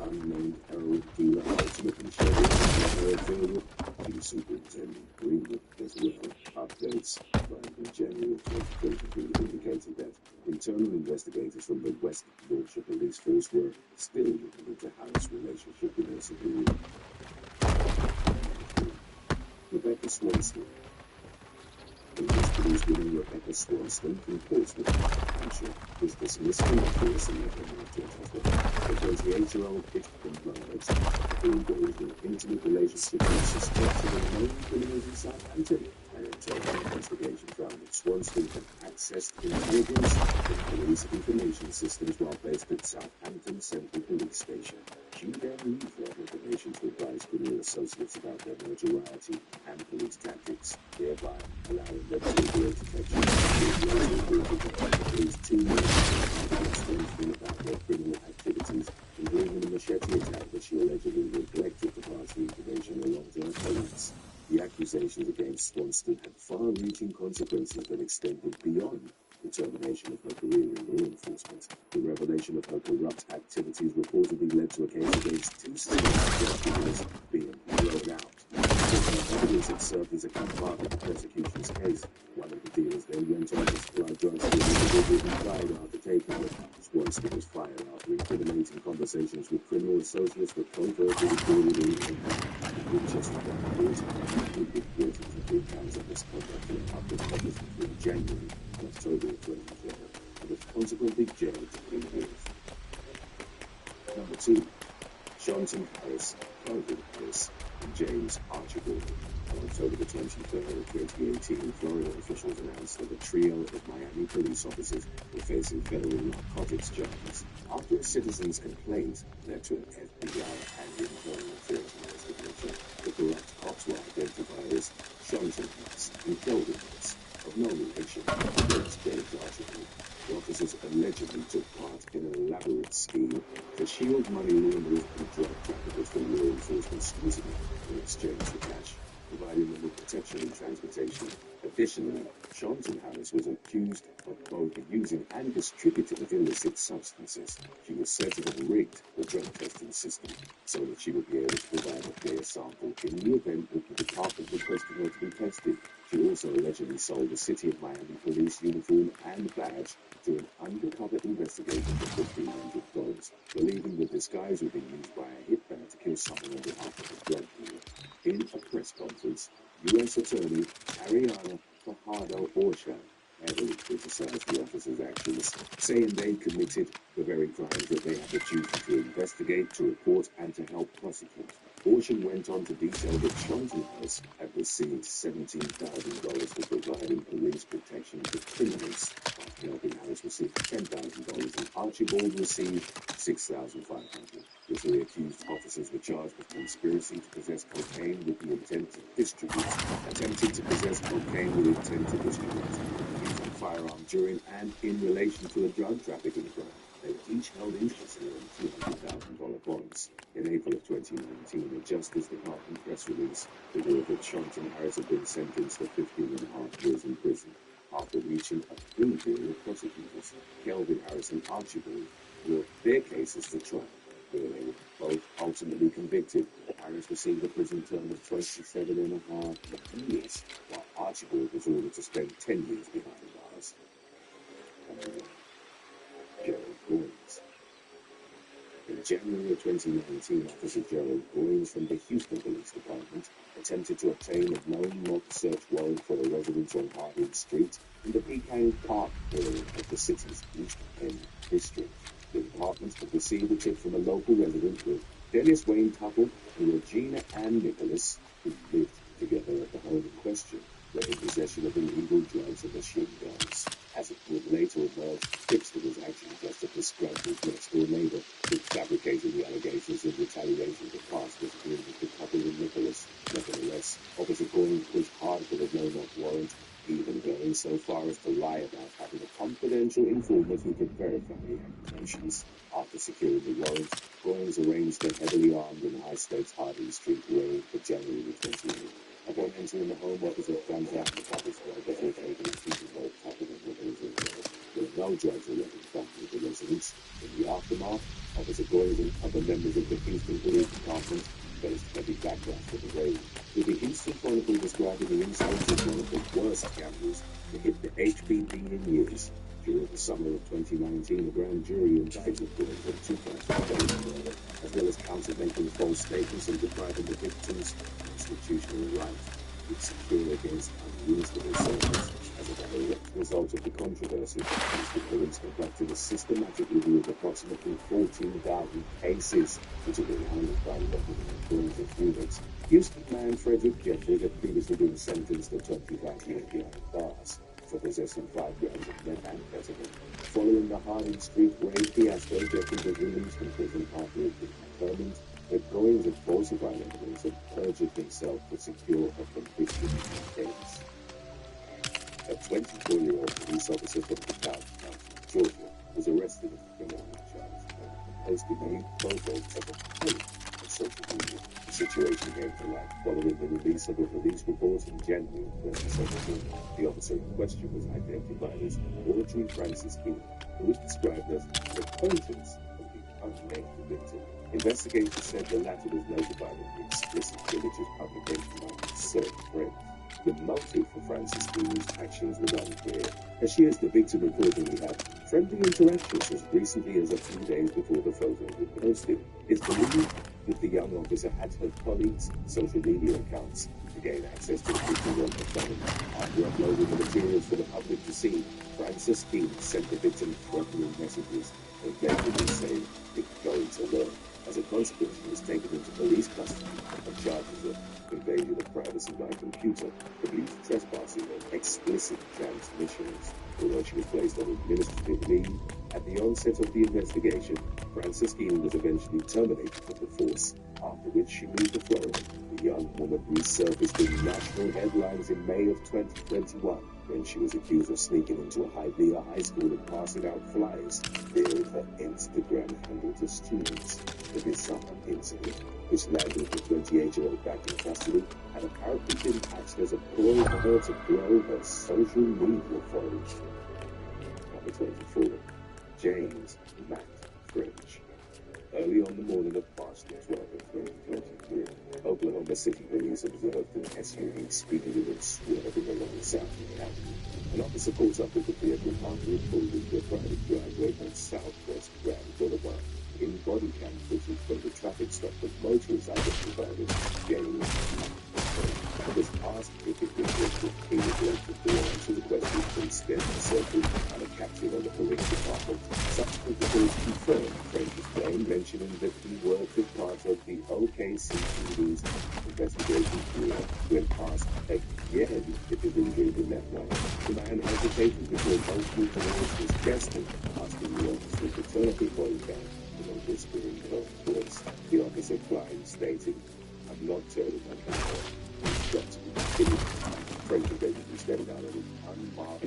Speaker 9: unnamed heroin dealer ultimately showed her affair with Chief Superintendent Greenwood as well. Updates from January 2023 indicated that internal investigators from the West Yorkshire Police Force were still looking into Harris' relationship with her superior. Rebecca Swanston. English policewoman Rebecca Swanston from Portsmouth, Hampshire, was dismissed from the force in November of 2020. The 28-year-old Hitchcock murders involved an intimate relationship with suspected and known criminals in Southampton. An internal investigation found that Swanston had accessed intelligence and police information systems while based at Southampton Central Police Station. She then used that information to advise criminal associates about their notoriety and police tactics, thereby allowing them to avoid detection. At least 2 men have Swanston about their criminal activities, including a machete attack that she allegedly neglected to pass the information along to her colleagues. The accusations against Swanston had far-reaching consequences that extended beyond the termination of her career in law enforcement. The revelation of her corrupt activities reportedly led to a case against 2 sisters being thrown out. The evidence had served as a key part of the prosecution's case. One of the dealers then went on to supply drugs to an individual who died after taking them. Swanston was fired after incriminating conversations with criminal associates were covertly recorded in Winchester Court. He reported to 3 counts of misconduct in a public office between January and October of 2020, and was consequently jailed for 3 years. Number 2. Shonton Harris, Calvin Harris, and James Archibald. On October the 23rd of 2018, Florida officials announced that a trio of Miami police officers were facing federal narcotics charges after a citizen's complaint led to an FBI and internal affairs investigation. The corrupt cops were identified as Shonton Harris and Calvin Harris, of no relation against James Archibald. The officers allegedly took part in an elaborate scheme to shield money launderers and drug traffickers from law enforcement scrutiny in exchange for cash, providing them with protection and transportation. Additionally, Shonton Harris was accused of both using and distributing illicit substances. She was said to have rigged the drug testing system so that she would be able to provide a clear sample in the event that the department requested her to be tested. She also allegedly sold the City of Miami police uniform and badge to an undercover investigator for $1,500, believing the disguise would be used by a hitman to kill someone on behalf of a drug dealer. In a press conference, U.S. Attorney Ariana Fajardo-Orsha heavily criticized the officers' actions, saying they committed the very crimes that they had the duty to investigate, to report, and to help prosecute. Portion went on to detail that Schultenberg had received $17,000 for providing police protection to criminals, while Kelvin Harris received $10,000 and Archibald received $6,500. The three accused officers were charged with conspiracy to possess cocaine with the intent to distribute, attempting to possess cocaine with intent to distribute, using firearm during and in relation to a drug trafficking crime. They each held interest in $200,000 bonds. In April of 2019, the Justice Department press release revealed that Shelton Harris had been sentenced to 15.5 years in prison after reaching a plea deal with prosecutors. Kelvin Harris and Archibald brought their cases to trial, where they were both ultimately convicted. Harris received a prison term of 27.5 years, while Archibald was ordered to spend 10 years behind bars. Gerald Goins. In January of 2019, Officer Gerald Goins from the Houston Police Department attempted to obtain a no-knock search warrant for a residence on Harding Street in the Pecan Park area of the city's East End district. The department had received a tip from a local resident with Dennis Wayne Tuttle and Regina Ann Nicholas, who lived together at the home in question, were in possession of illegal drugs and machine guns. As it would later emerge, Tipster was actually just a disgruntled next-door neighbor who fabricated the allegations of retaliation for past disagreement with the couple and Nicholas. Nevertheless, Officer Goins pushed hard for the no-knock warrant, even going so far as to lie about having a confidential informant who could verify the accusations. After securing the warrant, Goins arranged a heavily armed and high-stakes Harding Street raid for January 28th. Upon entering the home, officer found out the couple's drugs were taken and treated both couple and Nicholas in there. There were no drugs or weapons found with the residence. In the aftermath, Officer Goins and other members of the Houston Police Department faced heavy backlash for the raid, with the Houston Chronicle describing the incident as one of the worst scandals to hit the HPD in years. During the summer of 2019, a grand jury indicted Goins on 2 counts of felony murder, as well as counts of making false statements and depriving the victims constitutional right to secure against unreasonable service. As a direct result of the controversy, the police conducted a systematic review of approximately 14,000 cases, which have been handled by local forensic units. Houston man Frederick Jeffrey had previously been sentenced to 25 years behind bars for possessing 5 grams of methamphetamine. Following the Harding Street raid fiasco, Jeffrey was released from prison after it was determined that Goins had falsified evidence and perjured himself to secure a conviction case. A 24-year-old police officer from DeKalb County, Georgia, was arrested as a criminal charge and posted nude photos of a plane on social media. The situation came to light following the release of a police report in January 2017. The officer in question was identified as Audrey Francis King, who was described as an acquaintance of the unnamed victim. Investigators said the latter was notified of the explicit images publication by his certain friends. The motive for Francis King's actions was unclear, as she, as the victim, reportedly had friendly interactions as recently as a few days before the photos were posted. It's believed that the young officer had her colleagues' social media accounts to gain access to the pictures on her phone. After uploading the materials for the public to see, Francis King sent the victim threatening messages and vaguely saying, "You're going to learn." As a consequence, she was taken into police custody on charges of invasion of privacy by computer, abuse, trespassing, and explicit transmissions. Although she was placed on administrative leave, at the onset of the investigation, Francis Keene was eventually terminated from the force, after which she moved to Florida. The young woman resurfaced in national headlines in May of 2021, when she was accused of sneaking into a Hialeah high school and passing out flyers bearing her Instagram handle to students. The bizarre incident, which landed the 28-year-old back in custody, had apparently been hatched as a ploy for her to grow her social media following. Number 24, James Matt French. Early on the morning of March the 12th of 2023, Oklahoma City police observed an SUV speeding and swerving along South Avenue. An officer caught up with the vehicle after it pulled into a private driveway on Southwest Grand Boulevard. In body cam footage from the traffic stop, the motorist identified as James Matt was asked if it was he was elected to answer the question, instead circled and a captain on the police department. Subsequent reports confirmed French's claim, mentioning that he worked as part part of the OKCPD's investigation bureau when asked again if he'd been drinking that night. The man hesitated before both moved towards his chest and asking the officer to turn up his body cam. In a whispering voice, the officer climbed, stating, "I'm not turning my camera. It's got to be continued." Frank eventually stepped out of his unmarked,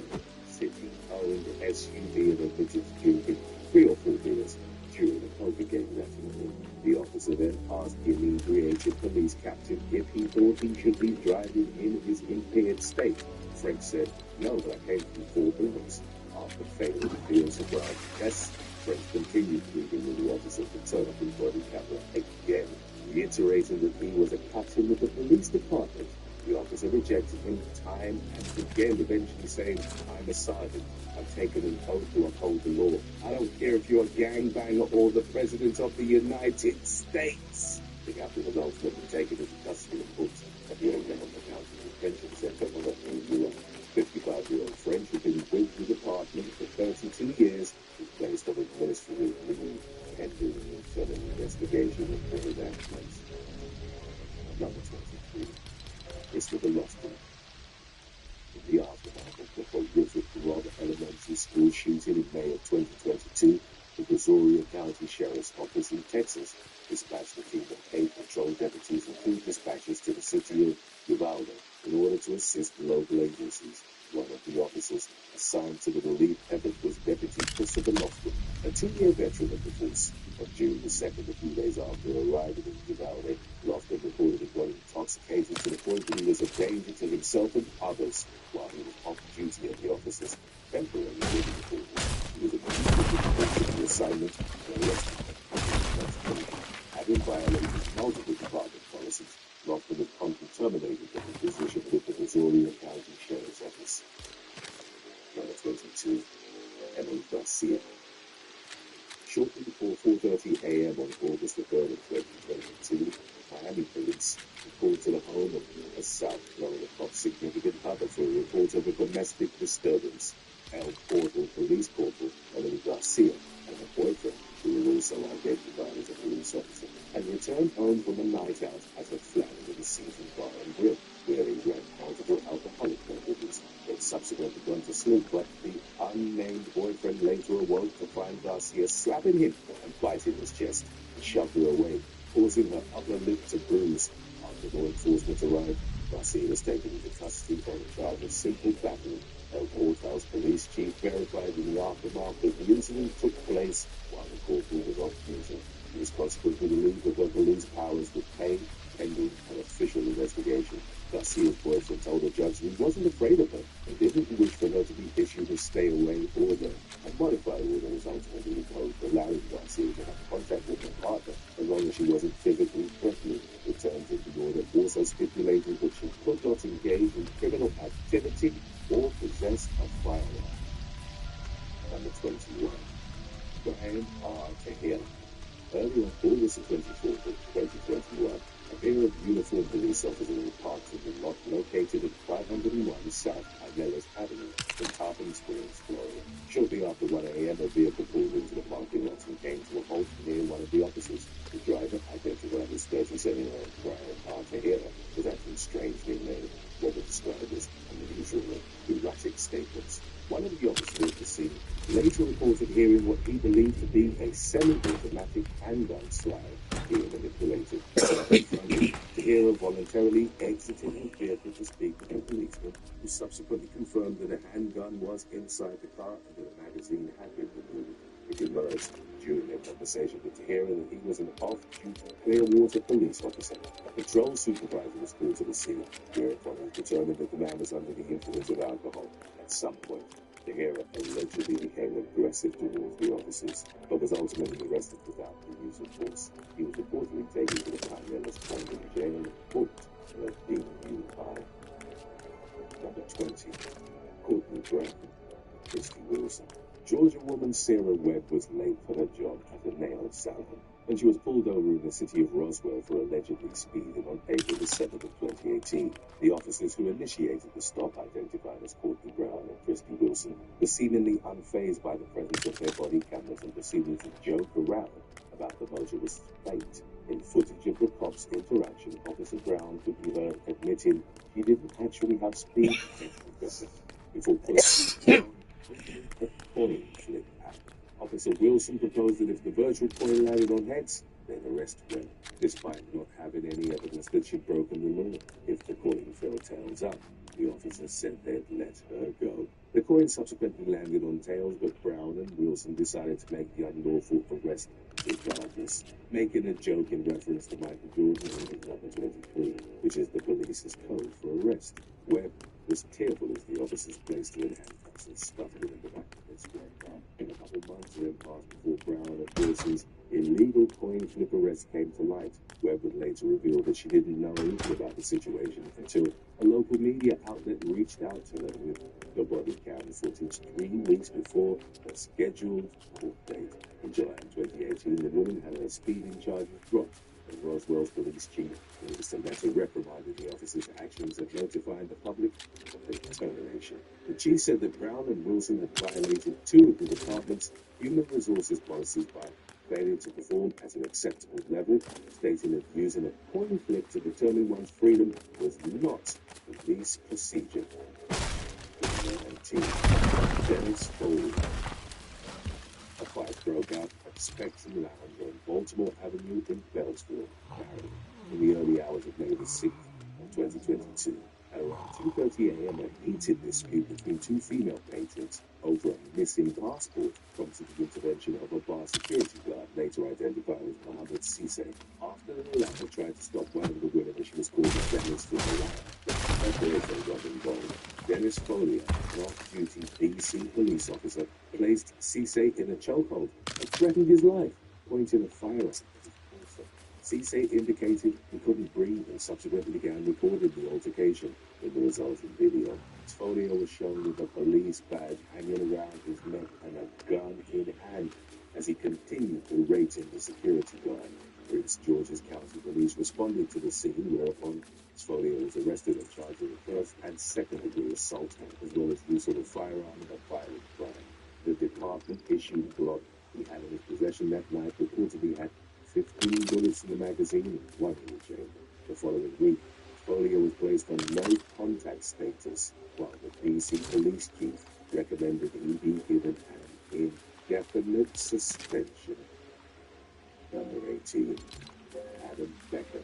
Speaker 9: city-owned SUV and admitted to drinking 3 or 4 beers during the poker game that evening. The officer then asked the inebriated police captain if he thought he should be driving in his impaired state. Frank said, "No, but I came from 4 Boomers." After failing to feel surprised, yes, Frank continued pleading with the officer to turn up his body camera again, reiterating that he was a captain with the police department. The officer rejected him time and again, eventually saying, "I'm a sergeant. I've taken an oath to uphold the law. I don't care if you're a gangbanger or the President of the United States." The captain was ultimately taken into custody and booked at the Oklahoma County Detention Center for the 55-year-old French who had been with the department for 32 years, was placed on administrative leave pending an internal investigation of where that place. Number 23. It's with the lost one. In the aftermath of the horrific Robb Elementary School shooting in May of 2022, the Brazoria County Sheriff's Office in Texas dispatched a team of 8 patrol deputies and 2 dispatchers to the city of Uvalde in order to assist local agencies. One of the officers assigned to the relief effort was Deputy Christopher Lofton, a 2-year veteran of the force. On June the 2nd, a few days after arriving in Uvalde, Lofton reportedly got intoxicated to the point that he was a danger to himself and others while he was off duty at the office's temporary living quarters. He was immediately deported to the assignment and arrested. Having violated multiple department policies, Lofton was promptly terminated from his position with the Brazoria County Sheriff's Office. Number 22. Emily Garcia. Shortly before 4:30 a.m. on August the 3rd of 2022, Miami police called to the home of a South Florida Cop's significant other for a report of a domestic disturbance. El Portal Police Corporal Emily Garcia and her boyfriend, who was also identified as a police officer, had returned home from a night out at a flat with a seasoned bar and grill, where he drank multiple alcoholic beverages. They'd subsequently gone to sleep, but the unnamed boyfriend later awoke to find Garcia slapping him and biting his chest. He shoved her away, causing her upper lip to bruise. After law enforcement arrived, Garcia was taken into custody on a charge of simple battery. El Portal's police chief verified in the aftermath that the incident took place while the corporal was off duty. He was consequently relieved of her police powers with pay pending an official investigation. Garcia's boyfriend told the judge he wasn't afraid of her and didn't wish for her to be issued a stay-away order. A modified order was ultimately imposed, allowing Garcia to have contact with her partner as long as she wasn't physically threatening. The terms of the order also stipulated that she could not engage in criminal activity or possess a firearm. Number 21. Brian R. Tejera. Early on August 24th of 2021, a pair of uniformed police officers were parked in the lot located at 501 South Pinellas Avenue in Tarpon Springs, Florida. Shortly after 1 a.m., a vehicle pulled into the parking lot and came to a halt near one of the officers. The driver, identified as 37-year-old Brian R. Tejera, was acting strangely and made what were described as unusual and erratic statements. One of the officers at the scene later reported hearing what he believed to be a semi-automatic handgun slide being manipulated. Tejera voluntarily exited his vehicle to speak with a policeman, who subsequently confirmed that a handgun was inside the car and that a magazine had been removed. It emerged during their conversation with Tejera that he was an off-duty Clearwater police officer. A patrol supervisor was called to the scene. Whereupon he determined that the man was under the influence of alcohol. At some point, Tejera allegedly became aggressive towards the officers, but was ultimately arrested without the use of force. He was reportedly taken to the Pinellas County Jail and booked for a DUI. Number 20. Courtney Brown. Christy Wilson. Georgia woman Sarah Webb was late for her job at a nail salon when she was pulled over in the city of Roswell for allegedly speeding on April the 7th of 2018. The officers who initiated the stop, identified as Courtney Brown and Christy Wilson, were seemingly unfazed by the presence of their body cameras and proceeded to joke around about the motorist's fate. In footage of the cops' interaction, Officer Brown could be heard admitting he didn't actually have speed protection before putting a coin flip out. Officer Wilson proposed that if the virtual coin landed on heads, then arrest went, despite not having any evidence that she'd broken the law. If the coin fell tails up, the officer said they'd let her go. The coin subsequently landed on tails, but Brown and Wilson decided to make the unlawful arrest regardless, making a joke in reference to Michael Jordan in number 23, which is the police's code for arrest. Webb was tearful as the officers placed her in handcuffs and stuffed her in the back of his car. In a couple of months then passed before Brown and Wilson's illegal coin flip arrest came to light. Webb would later reveal that she didn't know anything about the situation until a local media outlet reached out to her with the body cam footage 3 weeks before the scheduled court date. In July 2018, the woman had her speeding charges dropped, and Roswell's police chief, Mr. Meta, reprimanded the officer's actions and notified the public of the determination. The chief said that Brown and Wilson had violated 2 of the department's human resources policies by failing to perform at an acceptable level, stating that using a coin flip to determine one's freedom was not the police procedure. 2019, Dennis Foley. A fight broke out at Spectrum Lounge on Baltimore Avenue in Beltsville, Maryland, in the early hours of May the 6th of 2022. At around 2:30 a.m., a heated dispute between 2 female patrons over a missing passport prompted the intervention of a bar security guard, later identified as Mohammed Cisse. After the latter tried to stop one of the women as she was called to Dennis for the line, the also got involved. Dennis Foley, an off-duty DC police officer, placed Cisse in a chokehold and threatened his life, pointing a firearm at his torso. Cisse indicated he couldn't breathe and subsequently began recording the altercation. In the resulting video, Foley was shown with a police badge hanging around his neck and a gun in hand as he continued berating the security guard. Prince George's County Police responded to the scene, whereupon Sfolia was arrested and charged with first and second-degree assault, as well as use of a firearm and a violent crime. The department issued a Glock he had in his possession that night reportedly had 15 bullets in the magazine and 1 in the chamber. The following week, Sfolia was placed on no contact status, while the DC police chief recommended he be given an indefinite suspension. Number 18, Adam Becker.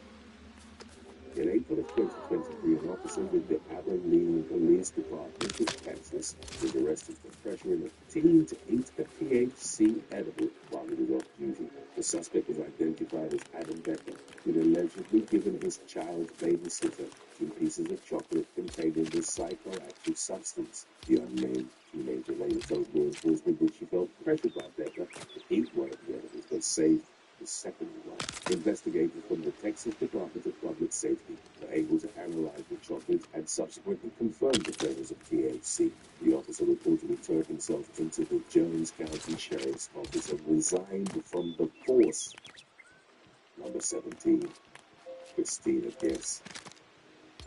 Speaker 9: In April of 2023, an officer with the Abilene Police Department of Texas was arrested for pressuring a teen to eat a THC edible while he was off duty. The suspect was identified as Adam Becker, who had allegedly given his child's babysitter 2 pieces of chocolate containing the psychoactive substance. The unnamed teenager later told law enforcement that she felt pressured by Becker to eat one of the edibles, but saved the second one. Investigators from the Texas Department of Public Safety were able to analyze the chocolate and subsequently confirmed the presence of THC. The officer reportedly turned himself into the Jones County Sheriff's Office and resigned from the force. Number 17, Christina Guess.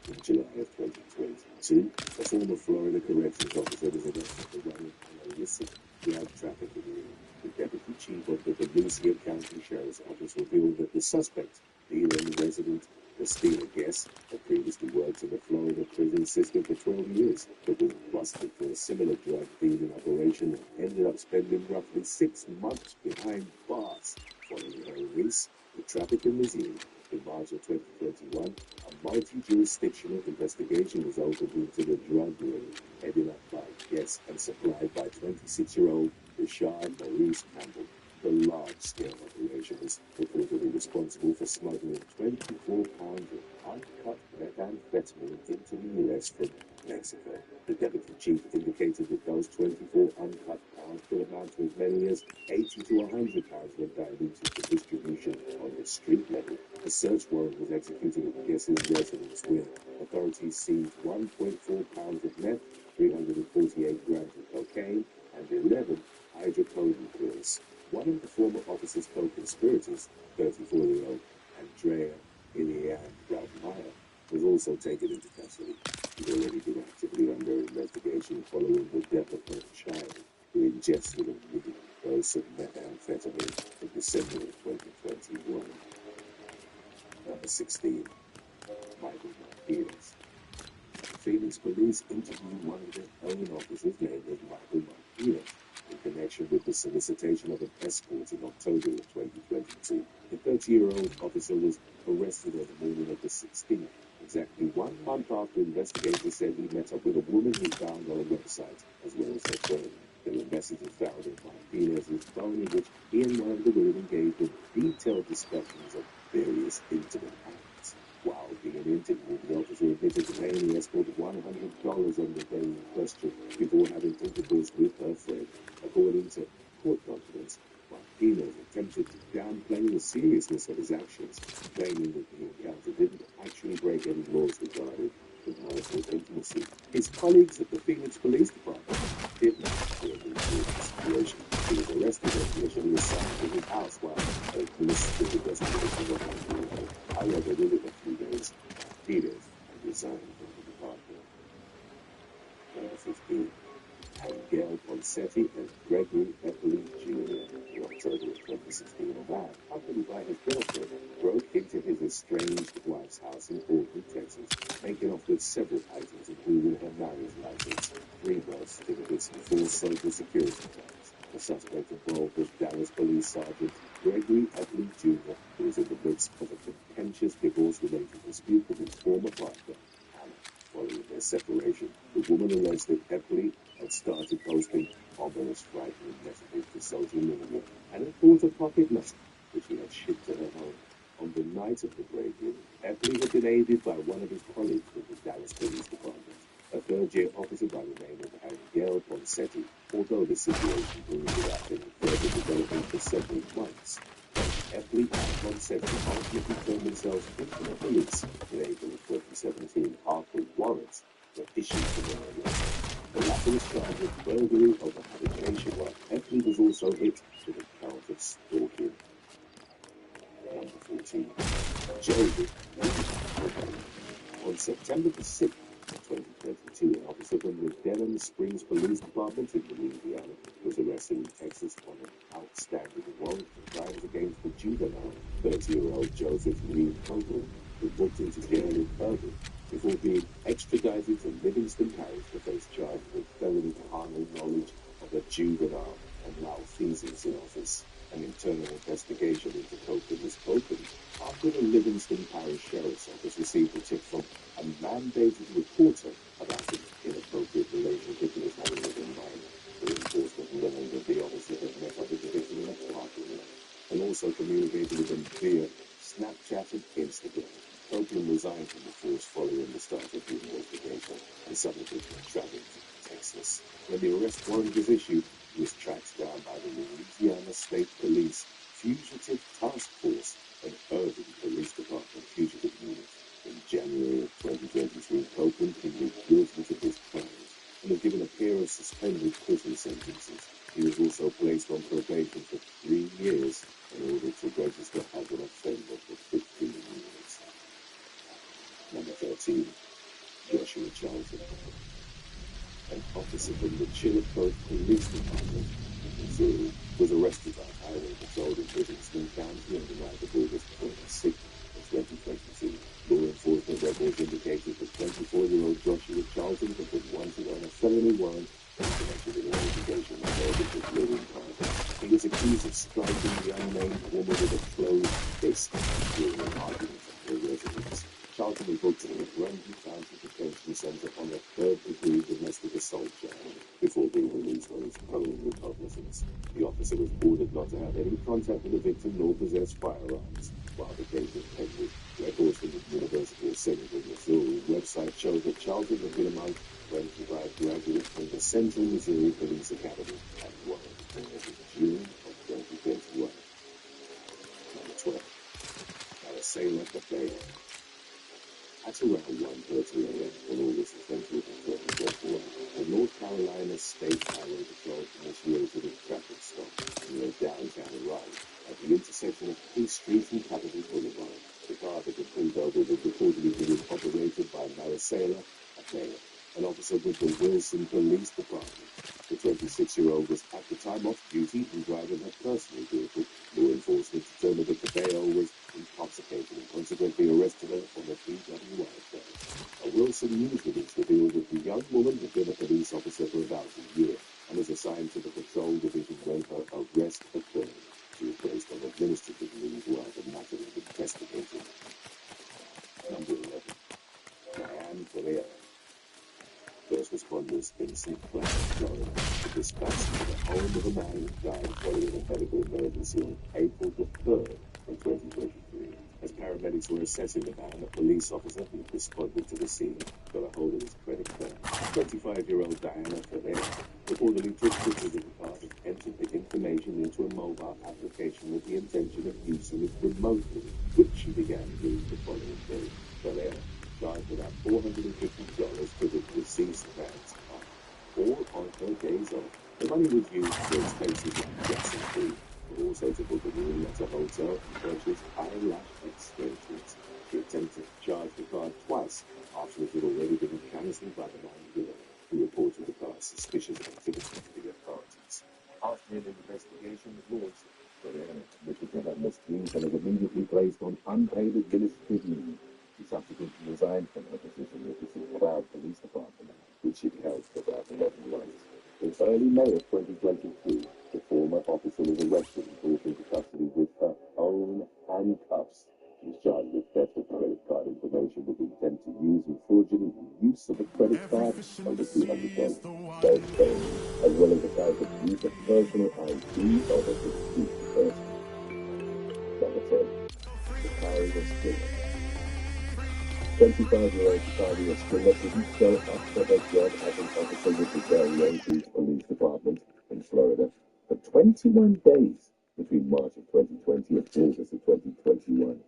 Speaker 9: In July of 2022, a former Florida corrections officer was arrested for running an illicit drug trafficking ring. The deputy chief of the Volusia County Sheriff's Office revealed that the suspect, dealer resident Christina Guess, had previously worked in the Florida prison system for 12 years, but was busted for a similar drug dealing operation and ended up spending roughly 6 months behind bars. Following her release, the trafficking resumed. In March of 2021, a multi-jurisdictional investigation was opened into the drug ring, headed up by Guess and supplied by 26-year-old Rashad Maurice Campbell. The large-scale operation was reportedly responsible for smuggling 24 pounds of uncut methamphetamine into the U.S. from Mexico. The deputy chief indicated that those 24 uncut pounds could amount to as many as 80 to 100 pounds when diluted for distribution on the street level. A search warrant was executed at Guess's residence where authorities seized 1.4 pounds of meth, 348 grams of cocaine, and 11 hydrocodone pills. One of the former officer's co-conspirators, 34-year-old Andrea Ilian Meyer, was also taken into custody. He'd already been actively under investigation following the death of her child, who ingested a big dose of methamphetamine in December of 2021. Number 16. Michael Martinez. Phoenix police interviewed one of their own officers named as Michael Martinez in connection with the solicitation of an escort in October of 2022. The 30-year-old officer was arrested on the morning of the 16th, exactly 1 month after investigators said he met up with a woman he found on a website, as well as her phone. There were messages found in Martinez's phone in which he and one of the women engaged in detailed discussions of various intimate acts. While being interviewed, the officer admitted to paying the escort $100 on the day in question before having intercourse with her friend. According to court documents, Martinez attempted to downplay the seriousness of his actions, claiming that the encounter didn't actually break any laws regarding marital intimacy. His colleagues at the Phoenix Police Department didn't fully report the situation. He was arrested and initially assigned to his house while a police investigation was ongoing. However, within a few days, Martinez resigned from the department. Number 15. Gail Ponsetti and Gregory Eppley Jr. in October of 2016, a man, accompanied by his girlfriend, broke into his estranged wife's house in Portland, Texas, making off with several items, including her marriage license, 3 birth certificates, and 4 social security cards. The suspect involved was Dallas Police Sergeant Gregory Eppley Jr., who was in the midst of a contentious divorce-related dispute with his former partner. Following their separation, the woman alleged that Eppley had started posting ominous, frightening messages to social media and had bought a pocket knife, which he had shipped to her home. On the night of the break-in, Eppley had been aided by one of his colleagues with the Dallas Police Department, a third-year officer by the name of Angel Ponsetti, although the situation grew without any further development for several months. Eppley and Ponsetti ultimately turned themselves into the police in April of 2017 after warrants were issued for their arrest. The latter was charged with burglary of a habitation, while Eppley was also hit with a count of stalking. Number 14. JDay72. On September the 6th, 2022, an officer from the Denham Springs Police Department in Louisiana was arrested in Texas on an outstanding warrant for crimes against the juvenile 30-year-old Joseph Lee Copeland, who booked into jail in Irving before being extradited to Livingston Parish to face charges with felony carnal knowledge of a juvenile and malfeasance in office. An internal investigation into Copeland was opened after the Livingston Parish Sheriff's Office received a tip from a mandated reporter about an inappropriate relationship he was having with a minor. The enforcement learned that the officer had met up with the victim in a parking lot and also communicated with him via Snapchat and Instagram. Copeland resigned from the force following the start of the investigation and subsequently traveled to Texas. When the arrest warrant was issued, he was tracked down by the Louisiana State Police Fugitive Task Force and Irving Police Department Fugitive Unit. In January of 2023, Copeland pleaded guilty to his crimes and was given a pair of suspended prison sentences. He was also placed on probation for 3 years in order to register as an offender for 15 years. Number 13. Joshua Charlton. An officer from the Chillicothe Police Department in Missouri was arrested by Highway Patrol in Livingston County on the night of August 26, 2022. Law enforcement records indicated that 24-year-old Joshua Charlton had been wanted on a felony warrant in connection with an investigation involving his living partner. He was accused of striking the unnamed woman with a closed fist during an argument at her residence. Charlton was booked in the Grundy County Detention Center on a third-degree domestic assault charge before being released on his own recognizance. The officer was ordered not to have any contact with the victim nor possess firearms while the case was pending. Records from the University of Central Missouri website show that Charlton had been among 25 graduates from the Central Missouri Police Academy at warrant in June of 2021. Number 12. Maricela Capella. At around 1:30 a.m. on August 20th, 2021, the North Carolina State Highway Patrol initiated a traffic stop near downtown Raleigh at the intersection of Peace Street and Capitol Boulevard. The car that was pulled over was reportedly being operated by Maricela Capella, an officer with the Wilson Police Department. The 26-year-old was at the time off duty and driving her personal vehicle. Law enforcement determined that Capella was intoxicated and consequently arrested her on a DWI charge. A Wilson news release revealed that the young woman had been a police officer for about a year and was assigned to the patrol division when her arrest occurred. She was placed on administrative leave while the matter was investigated. Number 11. Diane Ferreira. First responders in St. Cloud, Florida, were dispatched to the home of a man who died following a medical emergency on April the 3rd of 2023. As paramedics were assessing the man, a police officer who responded to the scene got a hold of his credit card. 25-year-old Diana Ferreira reportedly took pictures of the card and entered the information into a mobile application with the intention of using it remotely, which she began doing the following day. Ferreira charged about $450 to the deceased man's card, all on her days off. The money was used for expenses of gas and food, but also to book a room at a hotel and purchase eyelash extensions. She attempted to charge the card twice after it had already been cancelled by the man who reported the card's suspicious activity to the authorities. After an investigation was launched, Ferreira admitted to her misdeeds and was immediately placed on unpaid administrative leave. She subsequently resigned from her position with the St. Cloud Police Department, which she held for about 11 months. In early May of 2022, the former officer was arrested and brought into custody with her own handcuffs. She was charged with theft of credit card information with the intent to use and fraudulent use of a credit card over $200, as well as the charge of use of personal ID of a deceased person. Number 10. Shakaria Stringer. 25-year-old Shakaria Stringer didn't show up for her job as an officer with the Del Rey Beach Police Department in Florida for 21 days between March of 2020 and August of 2021.